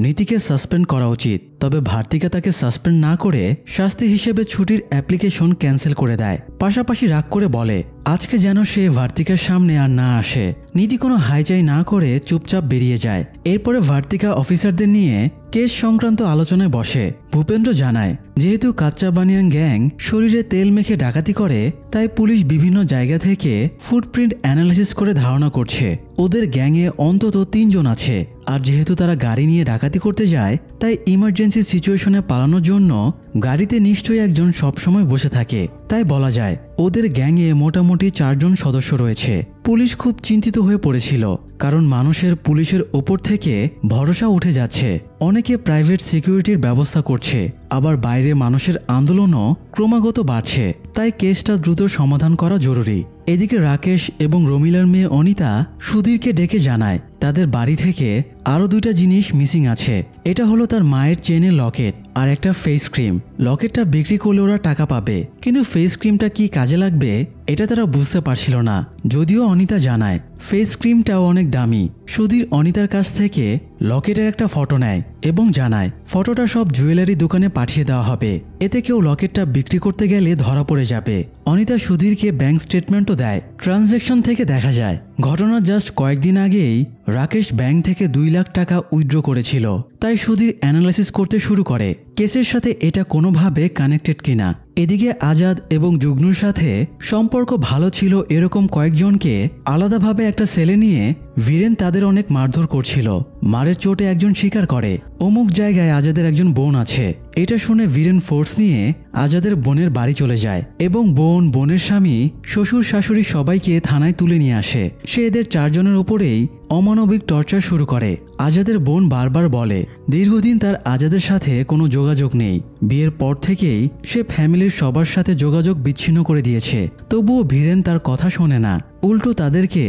Speaker 1: নীতিকে সাসপেন্ড করা উচিত। তবে ভার্তিকা তাকে সাসপেন্ড না করে শাস্তি হিসেবে ছুটির অ্যাপ্লিকেশন ক্যান্সেল করে দেয়। পাশাপাশি রাগ করে বলে আজকে যেন সে ভার্তিকার সামনে আর না আসে। নীতি কোনো হাইচাই না করে চুপচাপ বেরিয়ে যায়। এরপরে ভার্তিকা অফিসারদের নিয়ে কেস সংক্রান্ত আলোচনায় বসে। ভূপেন্দ্র জানায় যেহেতু কাচ্চা বানিয়ান গ্যাং শরীরে তেল মেখে ডাকাতি করে, তাই পুলিশ বিভিন্ন জায়গা থেকে ফুটপ্রিন্ট অ্যানালিসিস করে ধারণা করছে ওদের গ্যাংয়ে অন্তত 3 জন আছে। আর যেহেতু তারা গাড়ি নিয়ে ডাকাতি করতে যায়, তাই ইমার্জেন্সি সিচুয়েশনে পালানোর জন্য গাড়িতে নিশ্চয়ই একজন সবসময় বসে থাকে। তাই বলা যায় ওদের গ্যাংয়ে মোটামুটি 4 জন সদস্য রয়েছে। পুলিশ খুব চিন্তিত হয়ে পড়েছিল, কারণ মানুষের পুলিশের ওপর থেকে ভরসা উঠে যাচ্ছে। অনেকে প্রাইভেট সিকিউরিটির ব্যবস্থা করছে, আবার বাইরে মানুষের আন্দোলনও ক্রমাগত বাড়ছে। তাই কেসটা দ্রুত সমাধান করা জরুরি। এদিকে রাকেশ এবং রমিলার মেয়ে অনিতা সুধীরকে ডেকে জানায় তাদের বাড়ি থেকে আরও 2টা জিনিস মিসিং আছে। এটা হলো তার মায়ের চেনের লকেট আর একটা ফেস ক্রিম। লকেটটা বিক্রি করলে ওরা টাকা পাবে, কিন্তু ফেস ক্রিমটা কি কাজে লাগবে এটা তারা বুঝতে পারছিল না। যদিও অনিতা জানায় ফেস ক্রিমটাও অনেক দামি। সুধীর অনিতার কাছ থেকে লকেটের একটা ফটো নেয় এবং জানায় ফটোটা সব জুয়েলারি দোকানে পাঠিয়ে দেওয়া হবে, এতে কেউ লকেটটা বিক্রি করতে গেলে ধরা পড়ে যাবে। অনিতা সুধীরকে ব্যাংক স্টেটমেন্টও দেয়। ট্রানজ্যাকশন থেকে দেখা যায় ঘটনার জাস্ট কয়েকদিন আগেই রাকেশ ব্যাংক থেকে 2 লাখ টাকা উইথড্র করেছিল। তাই সুধীর অ্যানালাইসিস করতে শুরু করে কেসের সাথে এটা কোনোভাবে কানেক্টেড কিনা। এদিকে আজাদ এবং যুগ্নুর সাথে সম্পর্ক ভালো ছিল এরকম কয়েকজনকে আলাদাভাবে একটা সেলে নিয়ে বীরেন তাদের অনেক মারধর করছিল। মারের চোটে একজন স্বীকার করে অমুক জায়গায় আজাদের একজন বোন আছে। এটা শুনে বীরেন ফোর্স নিয়ে আজাদের বোনের বাড়ি চলে যায় এবং বোনের স্বামী, শ্বশুর, শাশুড়ি সবাইকে থানায় তুলে নিয়ে আসে। সে এদের 4 জনের উপরেই অমানবিক টর্চার শুরু করে। আজাদের বোন বারবার বলে দীর্ঘদিন তার আজাদের সাথে কোনো যোগাযোগ নেই। বিয়ের পর থেকেই সে ফ্যামিলির সবার সাথে যোগাযোগ বিচ্ছিন্ন করে দিয়েছে। তবুও বীরেন তার কথা শোনে না, উল্টো তাদেরকে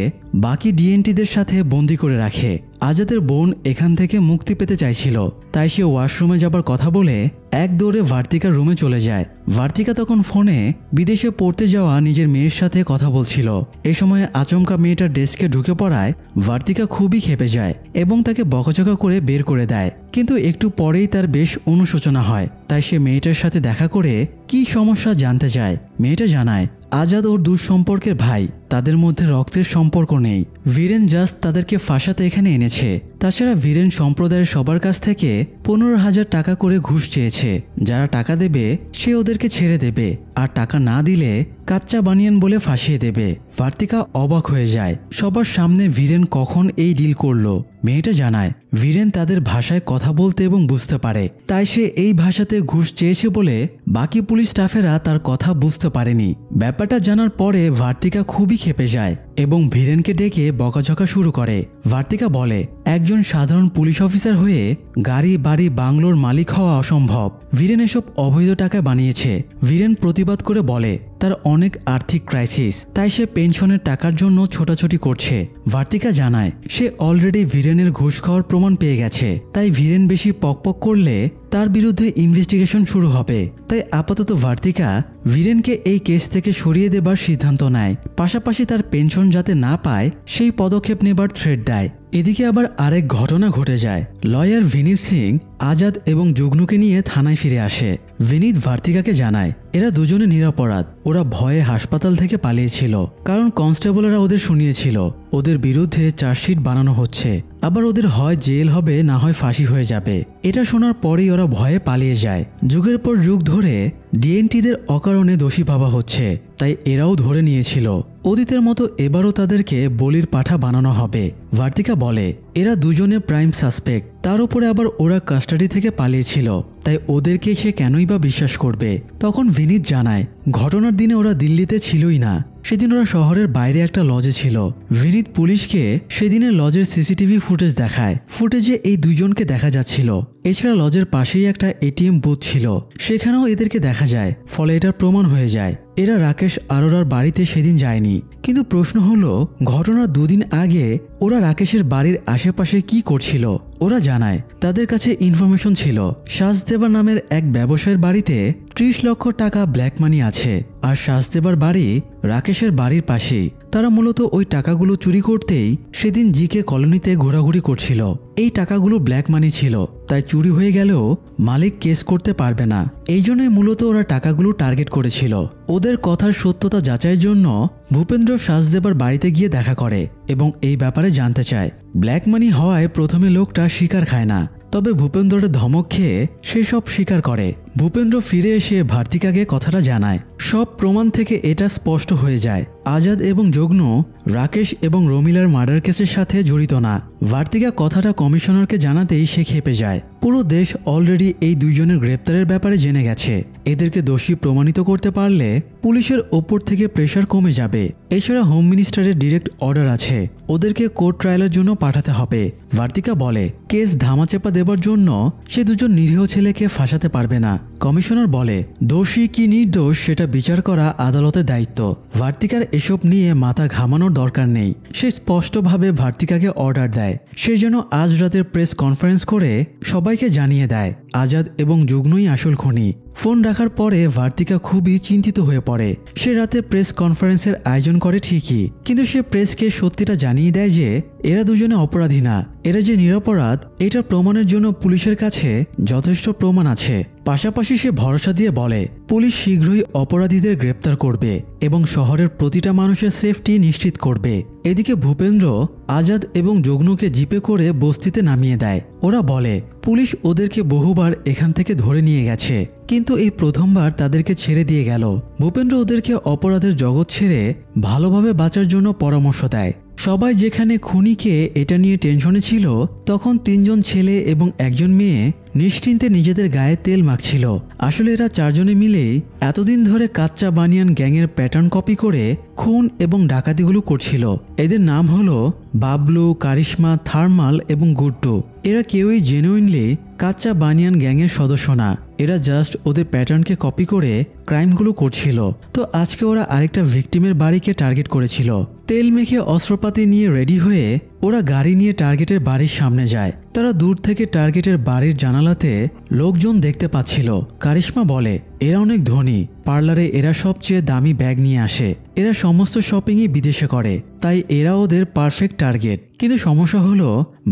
Speaker 1: বাকি ডিএনটিদের সাথে বন্দি করে রাখে। আজাদের বোন এখান থেকে মুক্তি পেতে চাইছিল, তাই সে ওয়াশরুমে যাবার কথা বলে এক দৌড়ে ভার্তিকার রুমে চলে যায়। ভার্তিকা তখন ফোনে বিদেশে পড়তে যাওয়া নিজের মেয়ের সাথে কথা বলছিল। এ সময় আচমকা মেয়েটার ডেস্কে ঢুকে পড়ায় ভার্তিকা খুবই ক্ষেপে যায় এবং তাকে বকাঝকা করে বের করে দেয়। কিন্তু একটু পরেই তার বেশ অনুশোচনা হয়, তাই সে মেয়েটার সাথে দেখা করে কি সমস্যা জানতে চায়। মেয়েটা জানায় আজাদ ওর দূর সম্পর্কের ভাই, তাদের মধ্যে রক্তের সম্পর্ক নেই। বীরেন জাস্ট তাদেরকে ফাঁসাতে এখানে এনেছে। তাছাড়া বীরেন সম্প্রদায়ের সবার কাছ থেকে 15,000 টাকা করে ঘুষ চেয়েছে। যারা টাকা দেবে সে ওদেরকে ছেড়ে দেবে, আর টাকা না দিলে কাচ্চা বানিয়ান বলে ফাঁসিয়ে দেবে। ভার্তিকা অবাক হয়ে যায়, সবার সামনে বীরেন কখন এই ডিল করলো। মেয়েটা জানায় বীরেন তাদের ভাষায় কথা বলতে এবং বুঝতে পারে, তাই সে এই ভাষাতে ঘুষ চেয়েছে বলে বাকি পুলিশ স্টাফেরা তার কথা বুঝতে পারেনি। ব্যাপারটা জানার পরে ভার্তিকা খুবই ক্ষেপে যায় এবং বীরেনকে ডেকে বকাঝকা শুরু করে। ভার্তিকা বলে একজন সাধারণ পুলিশ অফিসার হয়ে গাড়ি, বাড়ি, বাংলোর মালিক হওয়া অসম্ভব। বীরেন এসব অবৈধ টাকা বানিয়েছে। বীরেন প্রতিবাদ করে বলে তার অনেক আর্থিক ক্রাইসিস, তাই সে পেনশনের টাকার জন্য ছোটাছুটি করছে। ভার্তিকা জানায় সে অলরেডি বীরেনের ঘুষ খাওয়ার প্রমাণ পেয়ে গেছে, তাই বীরেন বেশি পকপক করলে তার বিরুদ্ধে ইনভেস্টিগেশন শুরু হবে। তাই আপাতত ভার্তিকা বীরেনকে এই কেস থেকে সরিয়ে দেবার সিদ্ধান্ত নেয়। পাশাপাশি তার পেনশন যাতে না পায় সেই পদক্ষেপ নেবার থ্রেট দেয়। এদিকে আবার আরেক ঘটনা ঘটে যায়। লয়ার ভিনীত সিং আজাদ এবং যুগ্নুকে নিয়ে থানায় ফিরে আসে। ভিনীত ভার্তিকাকে জানায় এরা দুজনে নিরপরাধ। ওরা ভয়ে হাসপাতাল থেকে পালিয়েছিল, কারণ কনস্টেবলরা ওদের শুনিয়েছিল ওদের বিরুদ্ধে চার্জশিট বানানো হচ্ছে। আবার ওদের হয় জেল হবে, না হয় ফাঁসি হয়ে যাবে। এটা শোনার পরেই ওরা ভয়ে পালিয়ে যায়। যুগের পর যুগ ধরে ডিএনটিদের অকারণে দোষী ভাবা হচ্ছে, তাই এরাও ধরে নিয়েছিল অতীতের মতো এবারও তাদেরকে বলির পাঠা বানানো হবে। ভার্তিকা বলে এরা দুজনে প্রাইম সাসপেক্ট, তার উপরে আবার ওরা কাস্টাডি থেকে পালিয়েছিল, তাই ওদেরকে সে কেনই বা বিশ্বাস করবে। তখন ভিনীত জানায় ঘটনার দিনে ওরা দিল্লিতে ছিলই না, সেদিন ওরা শহরের বাইরে একটা লজে ছিল। ভিনিত পুলিশকে সেদিনের লজের সিসিটিভি ফুটেজ দেখায়। ফুটেজে এই দুইজনকে দেখা যাচ্ছিল। এছাড়া লজের পাশেই একটা এটিএম বুথ ছিল, সেখানেও এদেরকে দেখা যায়। ফলে এটার প্রমাণ হয়ে যায় এরা রাকেশ আরোরার বাড়িতে সেদিন যায়নি। কিন্তু প্রশ্ন হলো, ঘটনার 2 দিন আগে ওরা রাকেশের বাড়ির আশেপাশে কি করছিল? ওরা জানায় তাদের কাছে ইনফরমেশন ছিল সাজদেবা নামের এক ব্যবসায়ীর বাড়িতে 30 লক্ষ টাকা ব্ল্যাক মানি আছে, আর সাজদেবার বাড়ি রাকেশের বাড়ির পাশেই। তারা মূলত ওই টাকাগুলো চুরি করতেই সেদিন জিকে কলোনিতে ঘোরাঘুরি করছিল। এই টাকাগুলো ব্ল্যাক মানি ছিল, তাই চুরি হয়ে গেলেও মালিক কেস করতে পারবে না। এই জন্যই মূলত ওরা টাকাগুলো টার্গেট করেছিল। ওদের কথার সত্যতা যাচাইয়ের জন্য ভূপেন্দ্র সাজদেবার বাড়িতে গিয়ে দেখা করে এবং এই ব্যাপারে জানতে চায়। ব্ল্যাক মানি হওয়ায় প্রথমে লোকটা স্বীকার খায় না, তবে ভূপেন্দ্রের ধমক খেয়ে সে সব স্বীকার করে। ভূপেন্দ্র ফিরে এসে ভার্তিকাকে কথাটা জানায়। সব প্রমাণ থেকে এটা স্পষ্ট হয়ে যায় আজাদ এবং যজ্ঞ রাকেশ এবং রমিলার মার্ডার কেসের সাথে জড়িত না। ভার্তিকা কথাটা কমিশনারকে জানাতেই সে খেপে যায়। পুরো দেশ অলরেডি এই দুইজনের গ্রেপ্তারের ব্যাপারে জেনে গেছে। এদেরকে দোষী প্রমাণিত করতে পারলে পুলিশের ওপর থেকে প্রেশার কমে যাবে। এছাড়া হোম মিনিস্টারের ডিরেক্ট অর্ডার আছে ওদেরকে কোর্ট ট্রায়ালের জন্য পাঠাতে হবে। ভার্তিকা বলে কেস ধামাচাপা দেবার জন্য সে দুজন নিরীহ ছেলেকে ফাঁসাতে পারবে না। কমিশনার বলে দোষী কি নির্দোষ সেটা বিচার করা আদালতের দায়িত্ব। ভার্তিকার এসব নিয়ে মাথা ঘামানোর দরকার নেই। সে স্পষ্টভাবে ভার্তিকাকে অর্ডার দেয় সে যেন আজ রাতের প্রেস কনফারেন্স করে সবাইকে জানিয়ে দেয় আজাদ এবং যুগ্নই আসল খুনি। ফোন রাখার পরে ভার্তিকা খুবই চিন্তিত হয়ে পড়ে। সে রাতে প্রেস কনফারেন্সের আয়োজন করে ঠিকই, কিন্তু সে প্রেসকে সত্যিটা জানিয়ে দেয় যে এরা দুজনে অপরাধী না, এরা যে নিরপরাধ এটা প্রমাণের জন্য পুলিশের কাছে যথেষ্ট প্রমাণ আছে। পাশাপাশি সে ভরসা দিয়ে বলে পুলিশ শীঘ্রই অপরাধীদের গ্রেপ্তার করবে এবং শহরের প্রতিটা মানুষের সেফটি নিশ্চিত করবে। এদিকে ভূপেন্দ্র আজাদ এবং যজ্ঞকে জিপে করে বস্তিতে নামিয়ে দেয়। ওরা বলে পুলিশ ওদেরকে বহুবার এখান থেকে ধরে নিয়ে গেছে, কিন্তু এই প্রথমবার তাদেরকে ছেড়ে দিয়ে গেল। ভূপেন্দ্র ওদেরকে অপরাধের জগৎ ছেড়ে ভালোভাবে বাঁচার জন্য পরামর্শ দেয়। সবাই যেখানে খুনিকে এটা নিয়ে টেনশনে ছিল, তখন 3 জন ছেলে এবং 1 জন মেয়ে নিশ্চিন্তে নিজেদের গায়ে তেল মাখছিল। আসলে এরা 4 জনে মিলেই এতদিন ধরে কাচ্চা বানিয়ান গ্যাংয়ের প্যাটার্ন কপি করে খুন এবং ডাকাতিগুলো করছিল। এদের নাম হলো বাবলু, কারিশমা, থার্মাল এবং গুড্ডু। এরা কেউই জেনুইনলি কাচ্চা বানিয়ান গ্যাংয়ের সদস্য না, এরা জাস্ট ওদের প্যাটার্নকে কপি করে ক্রাইমগুলো করছিল। তো আজকে ওরা আরেকটা ভিকটিমের বাড়িকে টার্গেট করেছিল। তেল মেখে অস্ত্রপাতি নিয়ে রেডি হয়ে ওরা গাড়ি নিয়ে টার্গেটের বাড়ির সামনে যায়। তারা দূর থেকে টার্গেটের বাড়ির জানালাতে লোকজন দেখতে পাচ্ছিল। কারিশমা বলে এরা অনেক ধনী, পার্লারে এরা সবচেয়ে দামি ব্যাগ নিয়ে আসে, এরা সমস্ত শপিংই বিদেশে করে, তাই এরা ওদের পারফেক্ট টার্গেট। কিন্তু সমস্যা হলো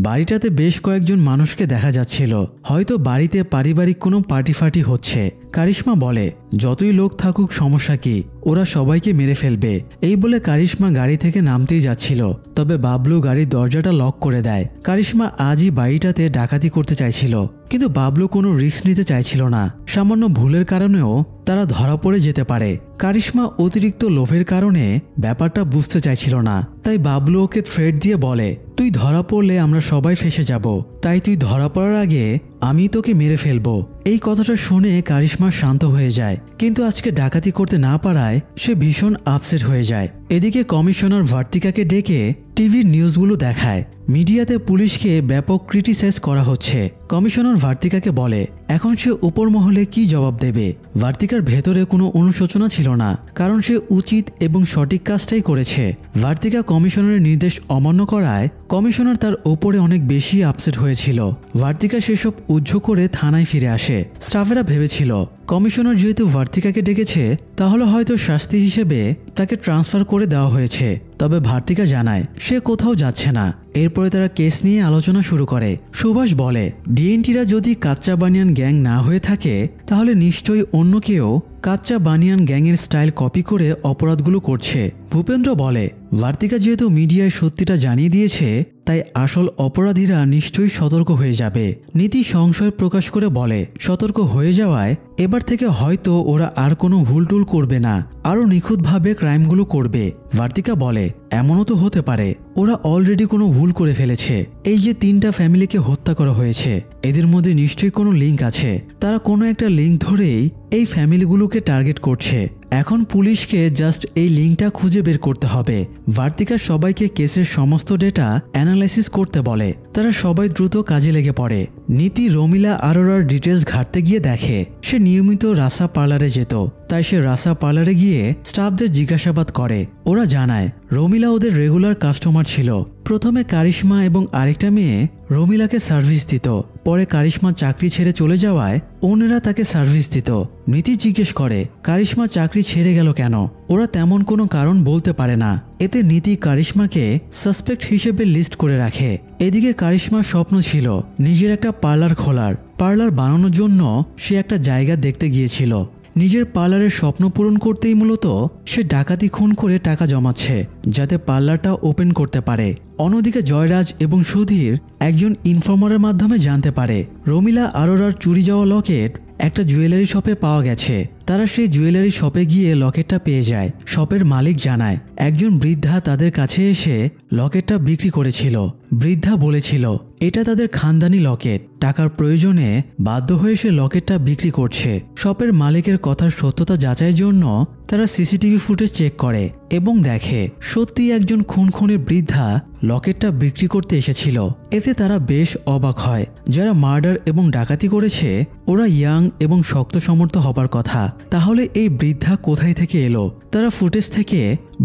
Speaker 1: বাড়িটাতে বেশ কয়েকজন মানুষকে দেখা যাচ্ছিল, হয়তো বাড়িতে পারিবারিক কোনো পার্টি ফার্টি হচ্ছে। কারিশমা বলে যতই লোক থাকুক সমস্যা কি, ওরা সবাইকে মেরে ফেলবে। এই বলে কারিশমা গাড়ি থেকে নামতেই যাচ্ছিল, তবে বাবলু গাড়ির দরজাটা লক করে দেয়। কারিশমা আজই বাড়িটাতে ডাকাতি করতে চাইছিল, কিন্তু বাবলু কোনো রিস্ক নিতে চাইছিল না। সামান্য ভুলের কারণেও তারা ধরা পড়ে যেতে পারে। কারিশমা অতিরিক্ত লোভের কারণে ব্যাপারটা বুঝতে চাইছিল না, তাই বাবলু ওকে থ্রেট দিয়ে বলে তুই ধরা পড়লে আমরা সবাই ফেঁসে যাব, তাই তুই ধরা পড়ার আগে আমি তোকে মেরে ফেলবো। এই কথাটা শুনে কারিশমা শান্ত হয়ে যায়, কিন্তু আজকে ডাকাতি করতে না পারায় সে ভীষণ আপসেট হয়ে যায়। এদিকে কমিশনার ভার্তিকাকে ডেকে টিভির নিউজগুলো দেখায়। মিডিয়াতে পুলিশকে ব্যাপক ক্রিটিসাইজ করা হচ্ছে। কমিশনার ভার্তিকাকে বলে এখন সে উপর মহলে কি জবাব দেবে। ভার্তিকার ভেতরে কোনো অনুশোচনা ছিল না, কারণ সে উচিত এবং সঠিক কাজটাই করেছে। ভার্তিকা কমিশনারের নির্দেশ অমান্য করায় কমিশনার তার ওপরে অনেক বেশি আপসেট হয়েছিল। ভার্তিকা সেসব উহ্য করে থানায় ফিরে আসে। স্টাফেরা ভেবেছিল কমিশনার যেহেতু ভার্তিকাকে ডেকেছে, তাহলে হয়তো শাস্তি হিসেবে তাকে ট্রান্সফার করে দেওয়া হয়েছে। তবে ভার্তিকা জানায় সে কোথাও যাচ্ছে না। এরপরে তারা কেস নিয়ে আলোচনা শুরু করে। সুভাষ বলে ডিএনটিরা যদি কাচ্চা বানিয়ান গ্যাং না হয়ে থাকে, তাহলে নিশ্চয়ই অন্য কেউ কাচ্চা বানিয়ান গ্যাংয়ের স্টাইল কপি করে অপরাধগুলো করছে। ভূপেন্দ্র বলে ভার্তিকা যেহেতু মিডিয়ায় সত্যিটা জানিয়ে দিয়েছে, তাই আসল অপরাধীরা নিশ্চয়ই সতর্ক হয়ে যাবে। নীতি সংশয় প্রকাশ করে বলে সতর্ক হয়ে যাওয়ায় এবার থেকে হয়তো ওরা আর কোনো ভুলটুল করবে না, আরও নিখুঁতভাবে ক্রাইমগুলো করবে। ভার্তিকা বলে এমনও তো হতে পারে ওরা অলরেডি কোনো ভুল করে ফেলেছে। এই যে 3টা ফ্যামিলিকে হত্যা করা হয়েছে, এদের মধ্যে নিশ্চয়ই কোনো লিঙ্ক আছে। তারা কোনো একটা লিঙ্ক ধরেই এই ফ্যামিলিগুলোকে টার্গেট করছে। এখন পুলিশকে জাস্ট এই লিঙ্কটা খুঁজে বের করতে হবে। ভার্তিকা সবাইকে কেসের সমস্ত ডেটা অ্যানালাইসিস করতে বলে। তারা সবাই দ্রুত কাজে লেগে পড়ে। নীতি রমিলা আরোরার ডিটেলস ঘাটতে গিয়ে দেখে সে নিয়মিত রাসা পার্লারে যেত, তাই সে রাসা পার্লারে গিয়ে স্টাফদের জিজ্ঞাসাবাদ করে। ওরা জানায় রমিলা ওদের রেগুলার কাস্টমার ছিল। প্রথমে কারিশমা এবং আরেকটা মেয়ে রমিলাকে সার্ভিস দিত, পরে কারিশমা চাকরি ছেড়ে চলে যাওয়ায় অন্যরা তাকে সার্ভিস দিত। নীতি জিজ্ঞেস করে কারিশমা চাকরি ছেড়ে গেল কেন। ওরা তেমন কোনো কারণ বলতে পারে না। এতে নীতি কারিশমাকে সাসপেক্ট হিসেবে লিস্ট করে রাখে। এদিকে কারিশমার স্বপ্ন ছিল নিজের একটা পার্লার খোলার। পার্লার বানানোর জন্য সে একটা জায়গা দেখতে গিয়েছিল। নিজের পার্লারের স্বপ্ন পূরণ করতেই মূলত সে ডাকাতি খুন করে টাকা জমাচ্ছে, যাতে পার্লারটা ওপেন করতে পারে। অন্যদিকে জয়রাজ এবং সুধীর একজন ইনফর্মারের মাধ্যমে জানতে পারে রমিলা আরোরার চুরি যাওয়া লকেট একটা জুয়েলারি শপে পাওয়া গেছে। তারা সেই জুয়েলারি শপে গিয়ে লকেটটা পেয়ে যায়। শপের মালিক জানায় একজন বৃদ্ধা তাদের কাছে এসে লকেটটা বিক্রি করেছিল। বৃদ্ধা বলেছিল এটা তাদের খানদানি লকেট, টাকার প্রয়োজনে বাধ্য হয়ে সে লকেটটা বিক্রি করছে। শপের মালিকের কথার সত্যতা যাচাইয়ের জন্য তারা সিসিটিভি ফুটেজ চেক করে এবং দেখে সত্যি একজন খুনের বৃদ্ধা লকেটটা বিক্রি করতে এসেছিল। এতে তারা বেশ অবাক হয়। যারা মার্ডার এবং ডাকাতি করেছে ওরা ইয়াং এবং শক্ত সমর্থ হবার কথা, তাহলে এই বৃদ্ধা কোথায় থেকে এলো? তারা ফুটেজ থেকে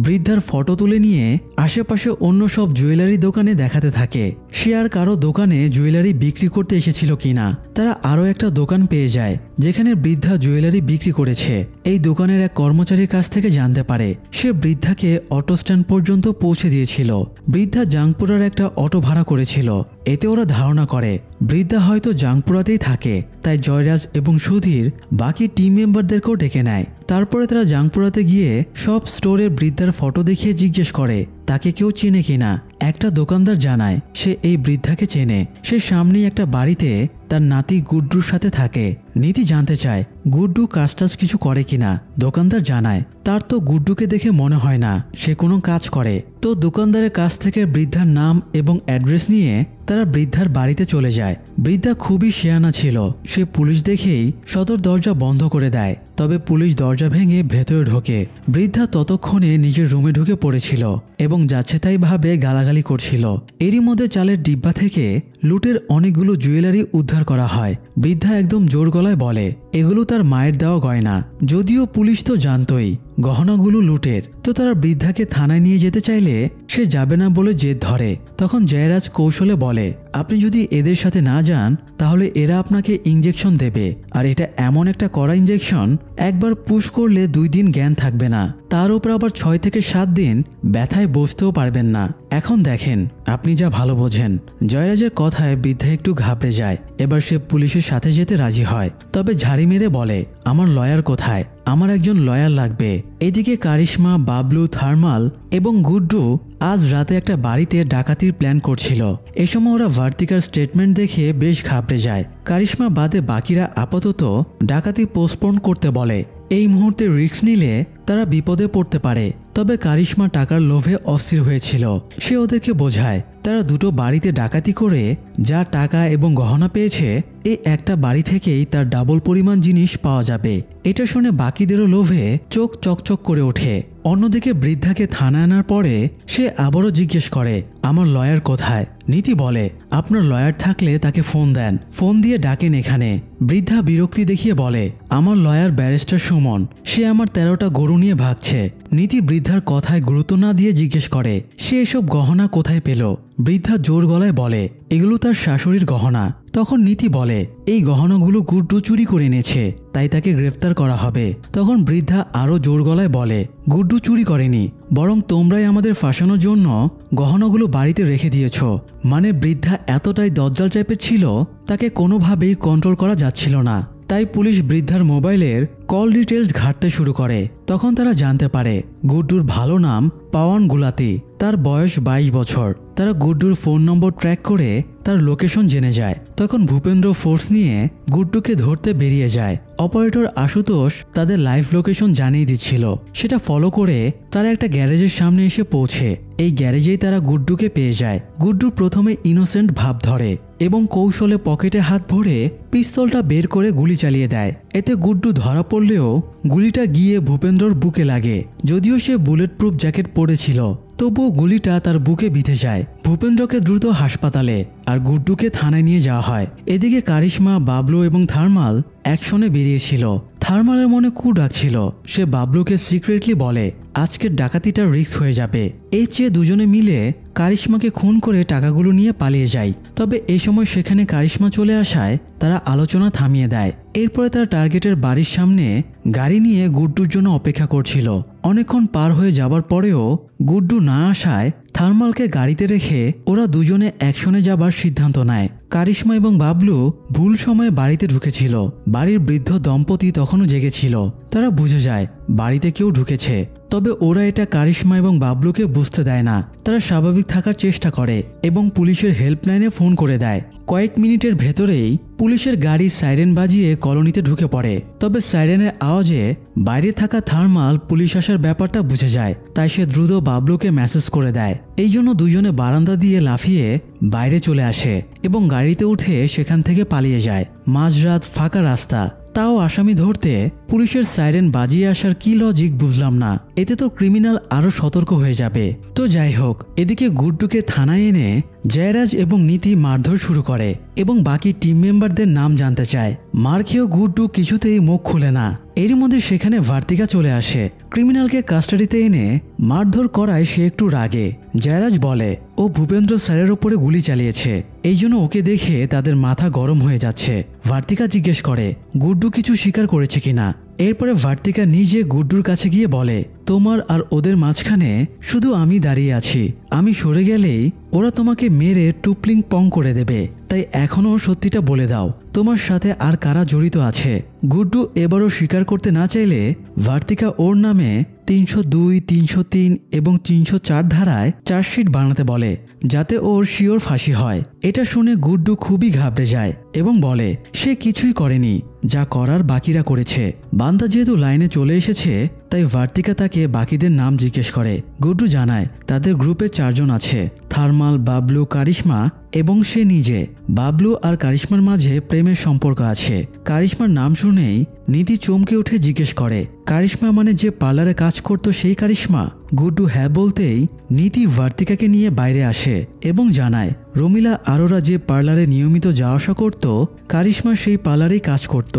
Speaker 1: বৃদ্ধার ফটো তুলে নিয়ে আশেপাশে অন্য সব জুয়েলারি দোকানে দেখাতে থাকে সে আর কারো দোকানে জুয়েলারি বিক্রি করতে এসেছিল কিনা। তারা আরও একটা দোকান পেয়ে যায় যেখানে বৃদ্ধা জুয়েলারি বিক্রি করেছে। এই দোকানের এক কর্মচারীর কাছ থেকে জানতে পারে সে বৃদ্ধাকে অটো স্ট্যান্ড পর্যন্ত পৌঁছে দিয়েছিল। বৃদ্ধা জাংপুরার একটা অটো ভাড়া করেছিল। এতে ওরা ধারণা করে বৃদ্ধা হয়তো জাংপুরাতেই থাকে, তাই জয়রাজ এবং সুধীর বাকি টিম মেম্বারদেরকেও ডেকে নেয়। তারপরে তারা জাংপুরাতে গিয়ে সব স্টোরে বৃদ্ধার ফটো দেখিয়ে জিজ্ঞেস করে তাকে কেউ চেনে কিনা। একটা দোকানদার জানায় সে এই বৃদ্ধাকে চেনে। সে সামনেই একটা বাড়িতে তার নাতি গুড্ডুর সাথে থাকে। নীতি জানতে চায় গুড্ডু কাজটাজ কিছু করে কিনা। দোকানদার জানায় তার তো গুড্ডুকে দেখে মনে হয় না সে কোনো কাজ করে। তো দোকানদারের কাছ থেকে বৃদ্ধার নাম এবং অ্যাড্রেস নিয়ে তারা বৃদ্ধার বাড়িতে চলে যায়। বৃদ্ধা খুবই শিয়ানা ছিল। সে পুলিশ দেখেই সদর দরজা বন্ধ করে দেয়, তবে পুলিশ দরজা ভেঙে ভেতরে ঢোকে। বৃদ্ধা ততক্ষণে নিজের রুমে ঢুকে পড়েছিল এবং যাচ্ছে তাই ভাবে গালাগালি করছিল। এরই মধ্যে চালের ডিব্বা থেকে লুটের অনেকগুলো জুয়েলারি উদ্ধার করা হয়। বৃদ্ধা একদম জোর গলায় বলে এগুলো তার মায়ের দেওয়া গয়না। যদিও পুলিশ তো জানতই গহনাগুলো লুটের, তো তারা বৃদ্ধাকে থানায় নিয়ে যেতে চাইলে সে যাবে না বলে জেদ ধরে। তখন জয়রাজ কৌশলে বলে আপনি যদি এদের সাথে না যান তাহলে এরা আপনাকে ইঞ্জেকশন দেবে, আর এটা এমন একটা কড়া ইঞ্জেকশন একবার পুশ করলে 2 দিন জ্ঞান থাকবে না, তার উপর আবার 6 থেকে 7 দিন ব্যথায় বসতেও পারবেন না। এখন দেখেন আপনি যা ভালো বোঝেন। জয়রাজের কথায় বৃদ্ধা একটু ঘাবড়ে যায়। এবার সে পুলিশের সাথে যেতে রাজি হয়, তবে ঝাড়ি মেরে বলে আমার লয়ার কোথায়, আমার একজন লয়ার লাগবে। এদিকে কারিশমা, বাবলু, থার্মাল এবং গুড্ডু আজ রাতে একটা বাড়িতে ডাকাতির প্ল্যান করছিল। এ সময় ওরা ভার্তিকার স্টেটমেন্ট দেখে বেশ ঘাবড়ে যায়। কারিশমা বাদে বাকিরা আপাতত ডাকাতি পোস্টপোন করতে বলে। এই মুহূর্তে রিস্ক নিলে তারা বিপদে পড়তে পারে। তবে কারিশমা টাকার লোভে অস্থির হয়েছিল। সে ওদেরকে বোঝায় তারা দুটো বাড়িতে ডাকাতি করে যা টাকা এবং গহনা পেয়েছে এই একটা বাড়ি থেকেই তার ডাবল পরিমাণ জিনিস পাওয়া যাবে। এটা শুনে বাকিদেরও লোভে চোখ চকচক করে ওঠে। অন্যদিকে বৃদ্ধাকে থানায় আনার পরে সে আবারও জিজ্ঞেস করে আমার লয়ার কোথায়। নীতি বলে আপনার লয়ার থাকলে তাকে ফোন দেন, ফোন দিয়ে ডাকেন এখানে। বৃদ্ধা বিরক্তি দেখিয়ে বলে আমার লয়ার ব্যারিস্টার সুমন, সে আমার 13টা গরু নিয়ে ভাগছে। নীতি বৃদ্ধার কথায় গুরুত্ব না দিয়ে জিজ্ঞেস করে সে এসব গহনা কোথায় পেল। বৃদ্ধা জোর গলায় বলে এগুলো তার শাশুড়ির গহনা। তখন নীতি বলে এই গহনাগুলো গুড্ডু চুরি করে এনেছে, তাই তাকে গ্রেফতার করা হবে। তখন বৃদ্ধা আরো জোর গলায় বলে গুড্ডু চুরি করেনি, বরং তোমরাই আমাদের ফাঁসানোর জন্য গহনাগুলো বাড়িতে রেখে দিয়েছ। মানে বৃদ্ধা এতটাই দজ্জাল টাইপের ছিল তাকে কোনোভাবেই কন্ট্রোল করা যাচ্ছিল না। তাই পুলিশ বৃদ্ধার মোবাইলের কল ডিটেলস ঘাঁটতে শুরু করে। তখন তারা জানতে পারে গুড্ডুর ভালো নাম পাওয়ান গুলাতি, তার বয়স 22 বছর। তারা গুড্ডুর ফোন নম্বর ট্র্যাক করে তার লোকেশন জেনে যায়। তখন ভূপেন্দ্র ফোর্স নিয়ে গুড্ডুকে ধরতে বেরিয়ে যায়। অপারেটর আশুতোষ তাদের লাইভ লোকেশন জানিয়ে দিচ্ছিল। সেটা ফলো করে তারা একটা গ্যারেজের সামনে এসে পৌঁছে। এই গ্যারেজেই তারা গুড্ডুকে পেয়ে যায়। গুড্ডু প্রথমে ইনোসেন্ট ভাব ধরে এবং কৌশলে পকেটে হাত ভরে পিস্তলটা বের করে গুলি চালিয়ে দেয়। এতে গুড্ডু ধরা পড়লেও গুলিটা গিয়ে ভূপেন্দ্রর বুকে লাগে। যদিও সে বুলেট প্রুফ জ্যাকেট পরেছিল, তবুও গুলিটা তার বুকে বিঁধে যায়। ভূপেন্দ্রকে দ্রুত হাসপাতালে আর গুড্ডুকে থানায় নিয়ে যাওয়া হয়। এদিকে কারিশমা, বাবলু এবং থার্মাল অ্যাকশনে বেরিয়েছিল। থার্মালের মনে কু ডাকছিল। সে বাবলুকে সিক্রেটলি বলে আজকের ডাকাতিটা রিস্ক হয়ে যাবে। এই চেয়ে দুজনে মিলে কারিশমাকে খুন করে টাকাগুলো নিয়ে পালিয়ে যায়। তবে এই সময় সেখানে কারিশমা চলে আসায় তারা আলোচনা থামিয়ে দেয়। এরপরে তারা টার্গেটের বাড়ির সামনে গাড়ি নিয়ে গুড্ডুর জন্য অপেক্ষা করছিল। অনেকক্ষণ পার হয়ে যাবার পরেও গুড্ডু না আসায় থার্মালকে গাড়িতে রেখে ওরা দুজনে অ্যাকশনে যাবার সিদ্ধান্ত নেয়। কারিশমা এবং বাবলু ভুল সময়ে বাড়িতে ঢুকেছিল। বাড়ির বৃদ্ধ দম্পতি তখনও জেগেছিল। তারা বুঝে যায় বাড়িতে কেউ ঢুকেছে। তবে ওরা এটা কারিশমা এবং বাবলুকে বুঝতে দেয় না। তারা স্বাভাবিক থাকার চেষ্টা করে এবং পুলিশের হেল্পলাইনে ফোন করে দেয়। কয়েক মিনিটের ভেতরেই পুলিশের গাড়ি সাইরেন বাজিয়ে কলোনিতে ঢুকে পড়ে। তবে সাইরেনের আওয়াজে বাইরে থাকা থার্মাল পুলিশ আসার ব্যাপারটা বুঝে যায়। তাই সে দ্রুত বাবলুকে মেসেজ করে দেয়। এই জন্য দুজনে বারান্দা দিয়ে লাফিয়ে বাইরে চলে আসে এবং গাড়িতে উঠে সেখান থেকে পালিয়ে যায়। মাঝরাত, ফাঁকা রাস্তা, তাও আসামি ধরতে পুলিশের সাইরেন বাজিয়ে আসার কি লজিক বুঝলাম না। এতে তো ক্রিমিনাল আরো সতর্ক হয়ে যাবে। তো যাই হোক, এদিকে গুড্ডুকে থানায় এনে জয়রাজ এবং নীতি মারধর শুরু করে এবং বাকি টিম মেম্বারদের নাম জানতে চায়। মার খেয়েও গুড্ডু কিছুতেই মুখ খুলে না। এরই মধ্যে সেখানে ভার্তিকা চলে আসে। ক্রিমিনালকে কাস্টাডিতে এনে মারধর করায় সে একটু রাগে। জয়রাজ বলে ও ভূপেন্দ্র স্যারের ওপরে গুলি চালিয়েছে, এই জন্য ওকে দেখে তাদের মাথা গরম হয়ে যাচ্ছে। ভার্তিকা জিজ্ঞেস করে গুড্ডু কিছু স্বীকার করেছে কিনা। এরপরে ভার্তিকা নিজে গুড্ডুর কাছে গিয়ে বলে তোমার আর ওদের মাঝখানে শুধু আমি দাঁড়িয়ে আছি। আমি সরে গেলেই ওরা তোমাকে মেরে টুপলিং পং করে দেবে। তাই এখনও সত্যিটা বলে দাও, তোমার সাথে আর কারা জড়িত আছে। গুড্ডু এবারও স্বীকার করতে না চাইলে ভার্তিকা ওর নামে 302, 303 এবং 304 ধারায় চার্জশিট বানাতে বলে, যাতে ওর শিওর ফাঁসি হয়। এটা শুনে গুড্ডু খুবই ঘাবড়ে যায় এবং বলে সে কিছুই করেনি, যা করার বাকিরা করেছে। বান্দা যেহেতু লাইনে চলে এসেছে, তাই ভার্তিকা তাকে বাকিদের নাম জিজ্ঞেস করে। গুড্ডু জানায় তাদের গ্রুপে 4 জন আছে, থার্মাল, বাবলু, কারিশমা এবং সে নিজে। বাবলু আর কারিশমার মাঝে প্রেমের সম্পর্ক আছে। কারিশমার নাম শুনেই নীতি চমকে উঠে জিজ্ঞেস করে কারিশমা মানে যে পার্লারে কাজ করতো সেই কারিশমা? গুড্ডু হ্যাঁ বলতেই নীতি ভার্তিকাকে নিয়ে বাইরে আসে এবং জানায় রমিলা আরোরা যে পার্লারে নিয়মিত যাওয়া আসা করত, কারিশমা সেই পার্লারেই কাজ করত।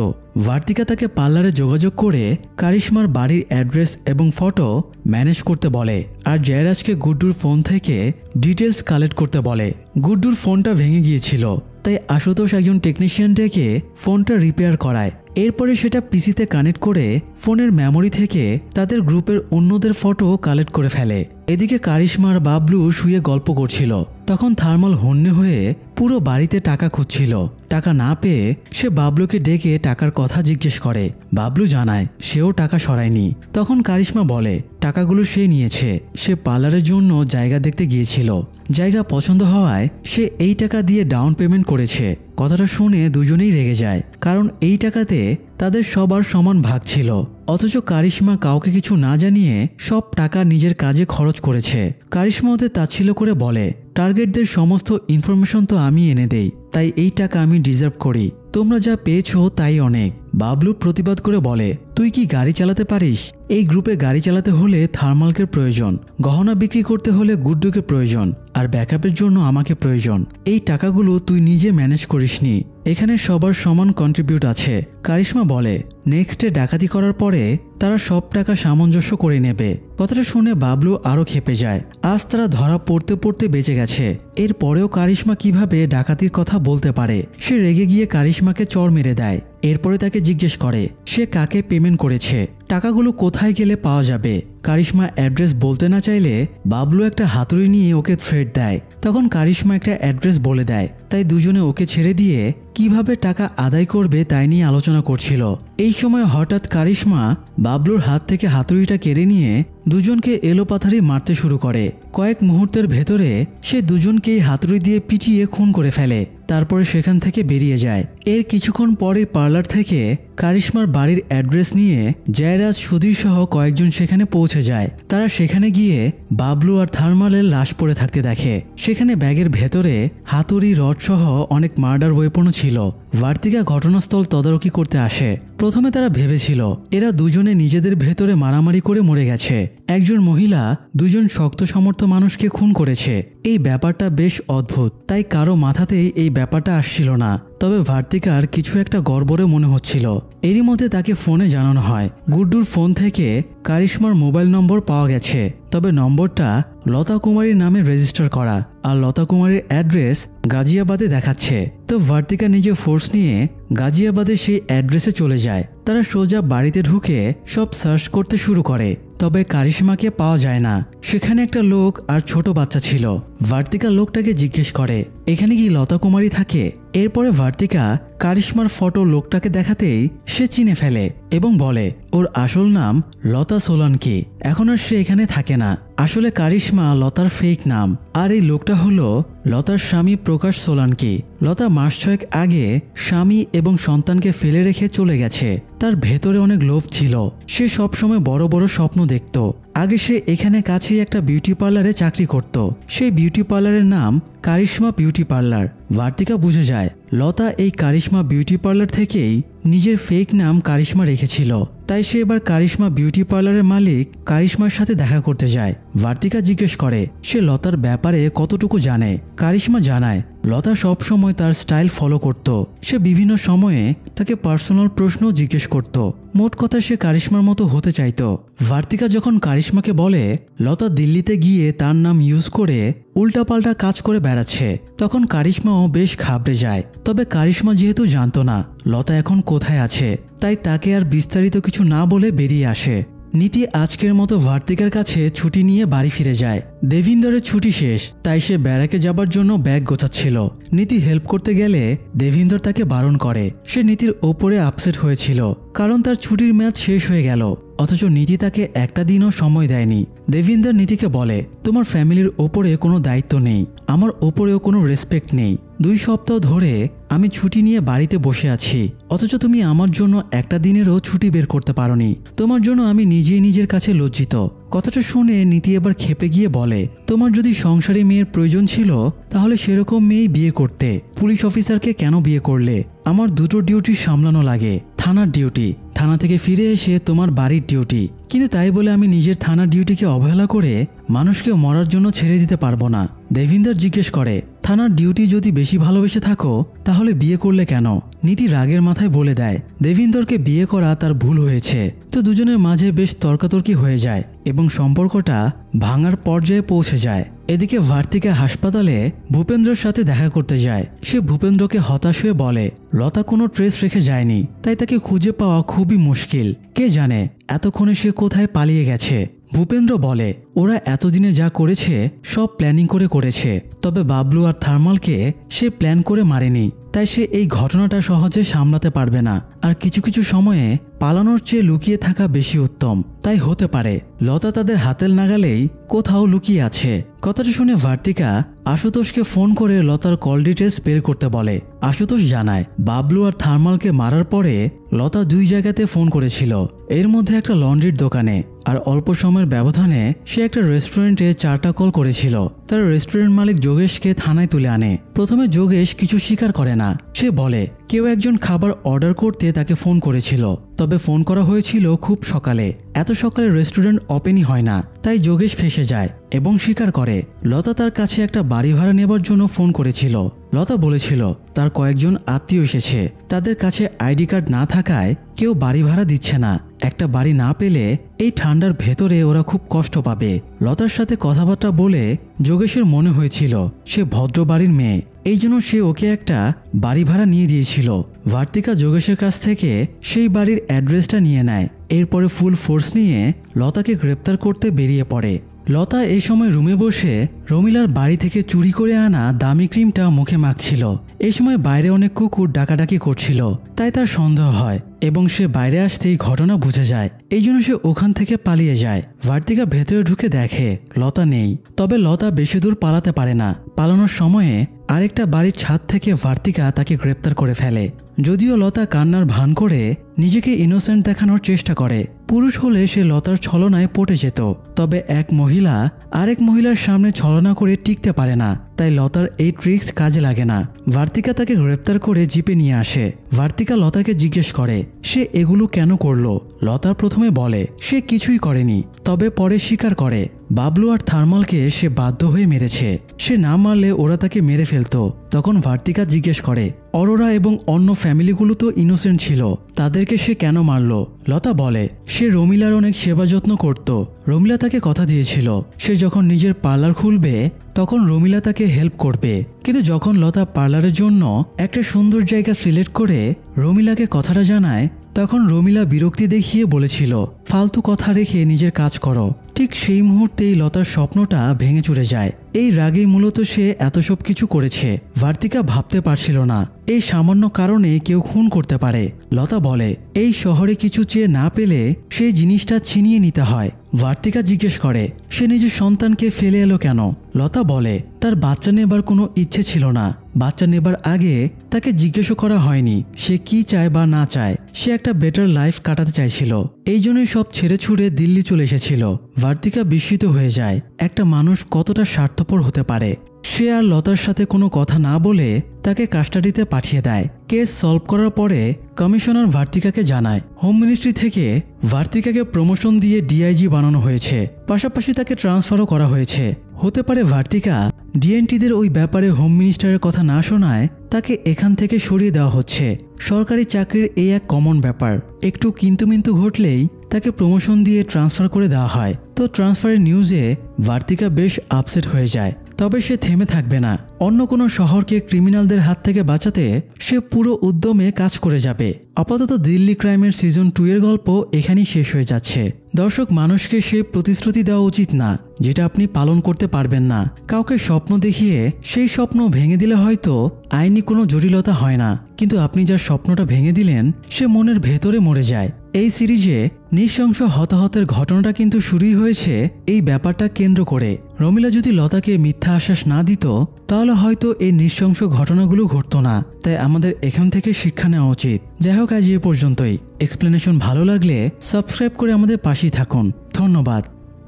Speaker 1: ভার্তিকা তাকে পার্লারে যোগাযোগ করে কারিশমার বাড়ির অ্যাড্রেস এবং ফটো ম্যানেজ করতে বলে আর জয়রাজকে গুড্ডুর ফোন থেকে ডিটেলস কালেক্ট করতে বলে। গুড্ডুর ফোনটা ভেঙে গিয়েছিল, তাই আশুতোষ একজন টেকনিশিয়ান ডেকে ফোনটা রিপেয়ার করায়। এরপরে সেটা পিসিতে কানেক্ট করে ফোনের মেমোরি থেকে তাদের গ্রুপের অন্যদের ফটো কালেক্ট করে ফেলে। এদিকে কারিশমা আর বাবলু শুয়ে গল্প করছিল। তখন থার্মাল হন্যে হয়ে পুরো বাড়িতে টাকা খুঁজছিল। টাকা না পেয়ে সে বাবলুকে ডেকে টাকার কথা জিজ্ঞেস করে। বাবলু জানায় সেও টাকা সরায়নি। তখন কারিশমা বলে টাকাগুলো সে নিয়েছে, সে পার্লারের জন্য জায়গা দেখতে গিয়েছিল। জায়গা পছন্দ হওয়ায় সে এই টাকা দিয়ে ডাউন পেমেন্ট করেছে। কথাটা শুনে দুজনেই রেগে যায়, কারণ এই টাকাতে তাদের সবার সমান ভাগ ছিল। অথচ কারিশমা কাউকে কিছু না জানিয়ে সব টাকা নিজের কাজে খরচ করেছে। কারিশমা ওদের তাচ্ছিল্য করে বলে টার্গেটদের সমস্ত ইনফরমেশন তো আমি এনে দেই, তাই এই টাকা আমি ডিজার্ভ করি। তোমরা যা পেয়েছো তাই অনেক। বাবলু প্রতিবাদ করে বলে তুই কি গাড়ি চালাতে পারিস? এই গ্রুপে গাড়ি চালাতে হলে থার্মালকে প্রয়োজন, গহনা বিক্রি করতে হলে গুড্ডুকে প্রয়োজন, আর ব্যাকআপের জন্য আমাকে প্রয়োজন। এই টাকাগুলো তুই নিজে ম্যানেজ করিসনি, এখানে সবার সমান কন্ট্রিবিউট আছে। কারিশমা বলে নেক্সট ডে ডাকাতি করার পরে তারা সব টাকা সামঞ্জস্য করে নেবে। কথাটা শুনে বাবলু আরো খেপে যায়। আজ তারা ধরা পড়তে পড়তে বেঁচে গেছে। এরপরেও কারিশমা কিভাবে ডাকাতির কথা বলতে পারে? সে রেগে গিয়ে কারিশমাকে চড় মেরে দেয়। এরপরে তাকে জিজ্ঞেস করে সে কাকে পেমেন্ট করেছে, টাকাগুলো কোথায় গেলে পাওয়া যাবে। কারিশমা অ্যাড্রেস বলতে না চাইলে বাবলু একটা হাতুড়ি নিয়ে ওকে থ্রেট দেয়। তখন কারিশমা একটা অ্যাড্রেস বলে দেয়, তাই দুজনে ওকে ছেড়ে দিয়ে কিভাবে টাকা আদায় করবে তাই নিয়ে আলোচনা করছিল। এই সময় হঠাৎ কারিশমা বাবলুর হাত থেকে হাতুড়িটা কেড়ে নিয়ে দুজনকে এলোপাথারি মারতে শুরু করে। কয়েক মুহূর্তের ভেতরে সে দুজনকেই হাতুড়ি দিয়ে পিটিয়ে খুন করে ফেলে। তারপরে সেখান থেকে বেরিয়ে যায়। এর কিছুক্ষণ পরে পার্লার থেকে কারিশমার বাড়ির অ্যাড্রেস নিয়ে জয়রাজ, সুধীর সহ কয়েকজন সেখানে পৌঁছে যায়। তারা সেখানে গিয়ে বাবলু আর থার্মালের লাশ পড়ে থাকতে দেখে। সেখানে ব্যাগের ভেতরে হাতুড়ি, রড সহ অনেক মার্ডার ওয়েপনও ছিল। ভার্তিকা ঘটনাস্থল তদারকি করতে আসে। প্রথমে তারা ভেবেছিল এরা দুজনে নিজেদের ভেতরে মারামারি করে মরে গেছে। একজন মহিলা দুজন শক্ত সমর্থ মানুষকে খুন করেছে। এই ব্যাপারটা বেশ অদ্ভুত, তাই কারো মাথাতেই এই ব্যাপারটা আসছিল না। তবে ভার্তিকার কিছু একটা গড়বড়ে মনে হচ্ছিল। এরই মধ্যে তাকে ফোনে জানানো হয় গুড্ডুর ফোন থেকে কারিশমার মোবাইল নম্বর পাওয়া গেছে। তবে নম্বরটা লতা কুমারীর নামে রেজিস্টার করা, আর লতা কুমারীর অ্যাড্রেস গাজিয়াবাদে দেখাচ্ছে। তো ভার্তিকা নিজে ফোর্স নিয়ে গাজিয়াবাদে সেই অ্যাড্রেসে চলে যায়। তারা সোজা বাড়িতে ঢুকে সব সার্চ করতে শুরু করে। তবে কারিশমাকে পাওয়া যায় না। সেখানে একটা লোক আর ছোট বাচ্চা ছিল। ভার্তিকা লোকটাকে জিজ্ঞেস করে এখানে কি লতা কুমারী থাকে। এরপরে ভার্তিকা কারিশমার ফটো লোকটাকে দেখাতেই সে চিনে ফেলে এবং বলে ওর আসল নাম লতা সোলানকি। এখন আর সে এখানে থাকে না। আসলে কারিশমা লতার ফেক নাম, আর এই লোকটা হলো লতার স্বামী প্রকাশ সোলানকি। লতা মাস 6 আগে স্বামী এবং সন্তানকে ফেলে রেখে চলে গেছে। তার ভেতরে অনেক লোভ ছিল। সে সবসময় বড় বড় স্বপ্ন দেখত। আগে সে এখানে কাছেই একটা বিউটি পার্লারে চাকরি করত। সেই বিউটি পার্লারের নাম কারিশমা বিউটি পার্লার। ভার্তিকা বুঝে যায় লতা এই কারিশমা বিউটি পার্লার থেকেই নিজের ফেক নাম কারিশমা রেখেছিল। তাই সে এবার কারিশমা বিউটি পার্লারের মালিক কারিশমার সাথে দেখা করতে যায়। ভার্তিকা জিজ্ঞেস করে সে লতার ব্যাপারে কতটুকু জানে। কারিশমা জানায় লতা সব সময় তার স্টাইল ফলো করত। সে বিভিন্ন সময়ে তাকে পার্সোনাল প্রশ্ন জিজ্ঞেস করত। মোট কথা সে কারিশমার মতো হতে চাইত। ভার্তিকা যখন কারিশমাকে বলে লতা দিল্লিতে গিয়ে তার নাম ইউজ করে উল্টাপাল্টা কাজ করে বেড়াচ্ছে, তখন কারিশমাও বেশ ঘাবড়ে যায়। তবে কারিশমা যেহেতু জানতো না লতা এখন কোথায় আছে, তাই তাকে আর বিস্তারিত কিছু না বলে বেরিয়ে আসে। নীতি আজকের মতো ভার্তিকার কাছে ছুটি নিয়ে বাড়ি ফিরে যায়। দেবিন্দরের ছুটি শেষ, তাই সে ব্যারাকে যাবার জন্য ব্যাগ গোছাচ্ছিল। নীতি হেল্প করতে গেলে দেবিন্দর তাকে বারণ করে। সে নীতির ওপরে আপসেট হয়েছিল, কারণ তার ছুটির মেয়াদ শেষ হয়ে গেল। অথচ নীতি তাকে একটা দিনও সময় দেয়নি। দেবিন্দর নীতিকে বলে তোমার ফ্যামিলির ওপরে কোনো দায়িত্ব নেই, আমার ওপরেও কোনো রেসপেক্ট নেই। 2 সপ্তাহ ধরে আমি ছুটি নিয়ে বাড়িতে বসে আছি, অথচ তুমি আমার জন্য একটা দিনেরও ছুটি বের করতে পারোনি। তোমার জন্য আমি নিজেই নিজের কাছে লজ্জিত। কথাটা শুনে নীতি এবার খেপে গিয়ে বলে তোমার যদি সংসারী মেয়ের প্রয়োজন ছিল তাহলে সেরকম মেয়েই বিয়ে করতে। পুলিশ অফিসারকে কেন বিয়ে করলে? আমার দুটো ডিউটি সামলানো লাগে, থানার ডিউটি, থানা থেকে ফিরে এসে তোমার বাড়ির ডিউটি। কিন্তু তাই বলে আমি নিজের থানার ডিউটিকে অবহেলা করে মানুষকে মরার জন্য ছেড়ে দিতে পারবো না। দেবিন্দর জিজ্ঞেস করে থানার ডিউটি যদি বেশি ভালোবেসে থাকো তাহলে বিয়ে করলে কেন? নীতি রাগের মাথায় বলে দেয় দেবিন্দরকে বিয়ে করা তার ভুল হয়েছে। তো দুজনের মাঝে বেশ তর্কাতর্কি হয়ে যায় এবং সম্পর্কটা ভাঙার পর্যায়ে পৌঁছে যায়। এদিকে ভার্তিকা হাসপাতালে ভূপেন্দ্রের সাথে দেখা করতে যায়। সে ভূপেন্দ্রকে হতাশ হয়ে বলে লতা কোনো ট্রেস রেখে যায়নি, তাই তাকে খুঁজে পাওয়া খুবই মুশকিল। কে জানে এতক্ষণে সে কোথায় পালিয়ে গেছে। ভূপেন্দ্র বলে ওরা এতদিনে যা করেছে সব প্ল্যানিং করে করেছে, তবে বাবলু আর থার্মালকে সে প্ল্যান করে মারেনি। তাই সে এই ঘটনাটা সহজে সামলাতে পারবে না। আর কিছু কিছু সময়ে পালানোর চেয়ে লুকিয়ে থাকা বেশি উত্তম। তাই হতে পারে লতা তাদের হাতের নাগালেই কোথাও লুকিয়ে আছে। কথাটা শুনে ভার্তিকা আশুতোষকে ফোন করে লতার কল ডিটেলস বের করতে বলে। আশুতোষ জানায় বাবলু আর থার্মালকে মারার পরে লতা 2 জায়গাতে ফোন করেছিল। এর মধ্যে একটা লন্ড্রির দোকানে, আর অল্প সময়ের ব্যবধানে সে একটা রেস্টুরেন্টে 4টা কল করেছিল। তার রেস্টুরেন্ট মালিক যোগেশকে থানায় তুলে আনে। প্রথমে যোগেশ কিছু স্বীকার করে না। সে বলে কেউ একজন খাবার অর্ডার করতে তাকে ফোন করেছিল, তবে ফোন করা হয়েছিল খুব সকালে। এত সকালে রেস্টুরেন্ট ওপেনই হয় না। তাই যোগেশ ফেঁসে যায় এবং স্বীকার করে লতা তার কাছে একটা বাড়ি ভাড়া নেবার জন্য ফোন করেছিল। লতা বলেছিল তার কয়েকজন আত্মীয় এসেছে, তাদের কাছে আইডি কার্ড না থাকায় কেউ বাড়ি ভাড়া দিচ্ছে না। একটা বাড়ি না পেলে এই ঠান্ডার ভেতরে ওরা খুব কষ্ট পাবে। লতার সাথে কথাবার্তা বলে যোগেশের মনে হয়েছিল সে ভদ্র বাড়ির মেয়ে, এই জন্য সে ওকে একটা বাড়ি ভাড়া নিয়ে দিয়েছিল। ভার্তিকা যোগেশের কাছ থেকে সেই বাড়ির অ্যাড্রেসটা নিয়ে নেয়। এরপরে ফুল ফোর্স নিয়ে লতাকে গ্রেপ্তার করতে বেরিয়ে পড়ে। লতা এই সময় রুমে বসে রমিলার বাড়ি থেকে চুরি করে আনা দামি ক্রিমটা মুখে মাখছিল। এই সময় বাইরে অনেক কুকুর ডাকাডাকি করছিল, তাই তার সন্দেহ হয় এবং সে বাইরে আসতেই ঘটনা বুঝে যায়। এই জন্য সে ওখান থেকে পালিয়ে যায়। ভার্তিকা ভেতরে ঢুকে দেখে লতা নেই। তবে লতা বেশি দূর পালাতে পারে না। পালানোর সময়ে আরেকটা বাড়ির ছাদ থেকে ভার্তিকা তাকে গ্রেপ্তার করে ফেলে। যদিও লতা কান্নার ভান করে নিজেকে ইনোসেন্ট দেখানোর চেষ্টা করে। পুরুষ হলে সে লতার ছলনায় পটে যেত, তবে এক মহিলা আরেক মহিলার সামনে ছলনা করে টিকতে পারে না, তাই লতার এই ট্রিক্স কাজে লাগে না। ভার্তিকা তাকে গ্রেপ্তার করে জিপে নিয়ে আসে। ভার্তিকা লতাকে জিজ্ঞেস করে সে এগুলো কেন করলো। লতা প্রথমে বলে সে কিছুই করেনি, তবে পরে স্বীকার করে বাবলু আর থার্মালকে সে বাধ্য হয়ে মেরেছে। সে না মারলে ওরা তাকে মেরে ফেলতো। তখন ভার্তিকা জিজ্ঞেস করে অরোরা এবং অন্য ফ্যামিলিগুলো তো ইনোসেন্ট ছিল, তাদেরকে সে কেন মারল। লতা বলে সে রমিলার অনেক সেবা যত্ন করত। রমিলা তাকে কথা দিয়েছিল সে যখন নিজের পার্লার খুলবে তখন রমিলা তাকে হেল্প করবে। কিন্তু যখন লতা পার্লারের জন্য একটা সুন্দর জায়গা সিলেক্ট করে রমিলাকে কথাটা জানায়, তখন রমিলা বিরক্তি দেখিয়ে বলেছিল ফালতু কথা রেখে নিজের কাজ করো। ঠিক সেই মুহূর্তেই লতার স্বপ্নটা ভেঙে চুরে যায়। এই রাগেই মূলত সে এত সব কিছু করেছে। ভার্তিকা ভাবতে পারছিল না এই সামান্য কারণে কেউ খুন করতে পারে। লতা বলে এই শহরে কিছু চেয়ে না পেলে সেই জিনিসটা ছিনিয়ে নিতে হয়। ভার্তিকা জিজ্ঞেস করে সে নিজের সন্তানকে ফেলে এলো কেন। লতা বলে তার বাচ্চা নেবার কোনো ইচ্ছে ছিল না। বাচ্চা নেবার আগে তাকে জিজ্ঞেসও করা হয়নি সে কি চায় বা না চায়। সে একটা বেটার লাইফ কাটাতে চাইছিল, এই জন্যই সব ছেড়ে ছুড়ে দিল্লি চলে এসেছিল। ভার্তিকা বিস্মিত হয়ে যায় একটা মানুষ কতটা স্বার্থপর হতে পারে। সে আর লতার সাথে কোনো কথা না বলে তাকে কাস্টাডিতে পাঠিয়ে দেয়। কেস সলভ করার পরে কমিশনার ভার্তিকাকে জানায় হোম মিনিস্ট্রি থেকে ভার্তিকাকে প্রমোশন দিয়ে ডিআইজি বানানো হয়েছে, পাশাপাশি তাকে ট্রান্সফারও করা হয়েছে। হতে পারে ভার্তিকা ডিএনটিদের ওই ব্যাপারে হোম মিনিস্টারের কথা না শোনায় তাকে এখান থেকে সরিয়ে দেওয়া হচ্ছে। সরকারি চাকরির এই এক কমন ব্যাপার, একটু কিন্তু ঘটলেই তাকে প্রমোশন দিয়ে ট্রান্সফার করে দেওয়া হয়। তো ট্রান্সফারের নিউজে ভার্তিকা বেশ আপসেট হয়ে যায়। তবে সে থেমে থাকবে না, অন্য কোনো শহরকে ক্রিমিনালদের হাত থেকে বাঁচাতে সে পুরো উদ্যমে কাজ করে যাবে। আপাতত দিল্লি ক্রাইমের সিজন 2 এর গল্প এখানেই শেষ হয়ে যাচ্ছে। দর্শক, মানুষকে সে প্রতিশ্রুতি দেওয়া উচিত না যেটা আপনি পালন করতে পারবেন না। কাউকে স্বপ্ন দেখিয়ে সেই স্বপ্ন ভেঙে দিলে হয়তো আইনি কোনো জটিলতা হয় না, কিন্তু আপনি যার স্বপ্নটা ভেঙে দিলেন সে মনের ভেতরে মরে যায়। এই সিরিজে নৃশংস হতাহতের ঘটনাটা কিন্তু শুরুই হয়েছে এই ব্যাপারটা কেন্দ্র করে। রমিলা যদি লতাকে মিথ্যা আশ্বাস না দিত তাহলে হয়তো এই নৃশংস ঘটনাগুলো ঘটতো না। তাই আমাদের এখান থেকে শিক্ষা নেওয়া উচিত। যাই হোক, আজ এ পর্যন্তই। এক্সপ্লেনেশন ভালো লাগলে সাবস্ক্রাইব করে আমাদের পাশেই থাকুন। ধন্যবাদ।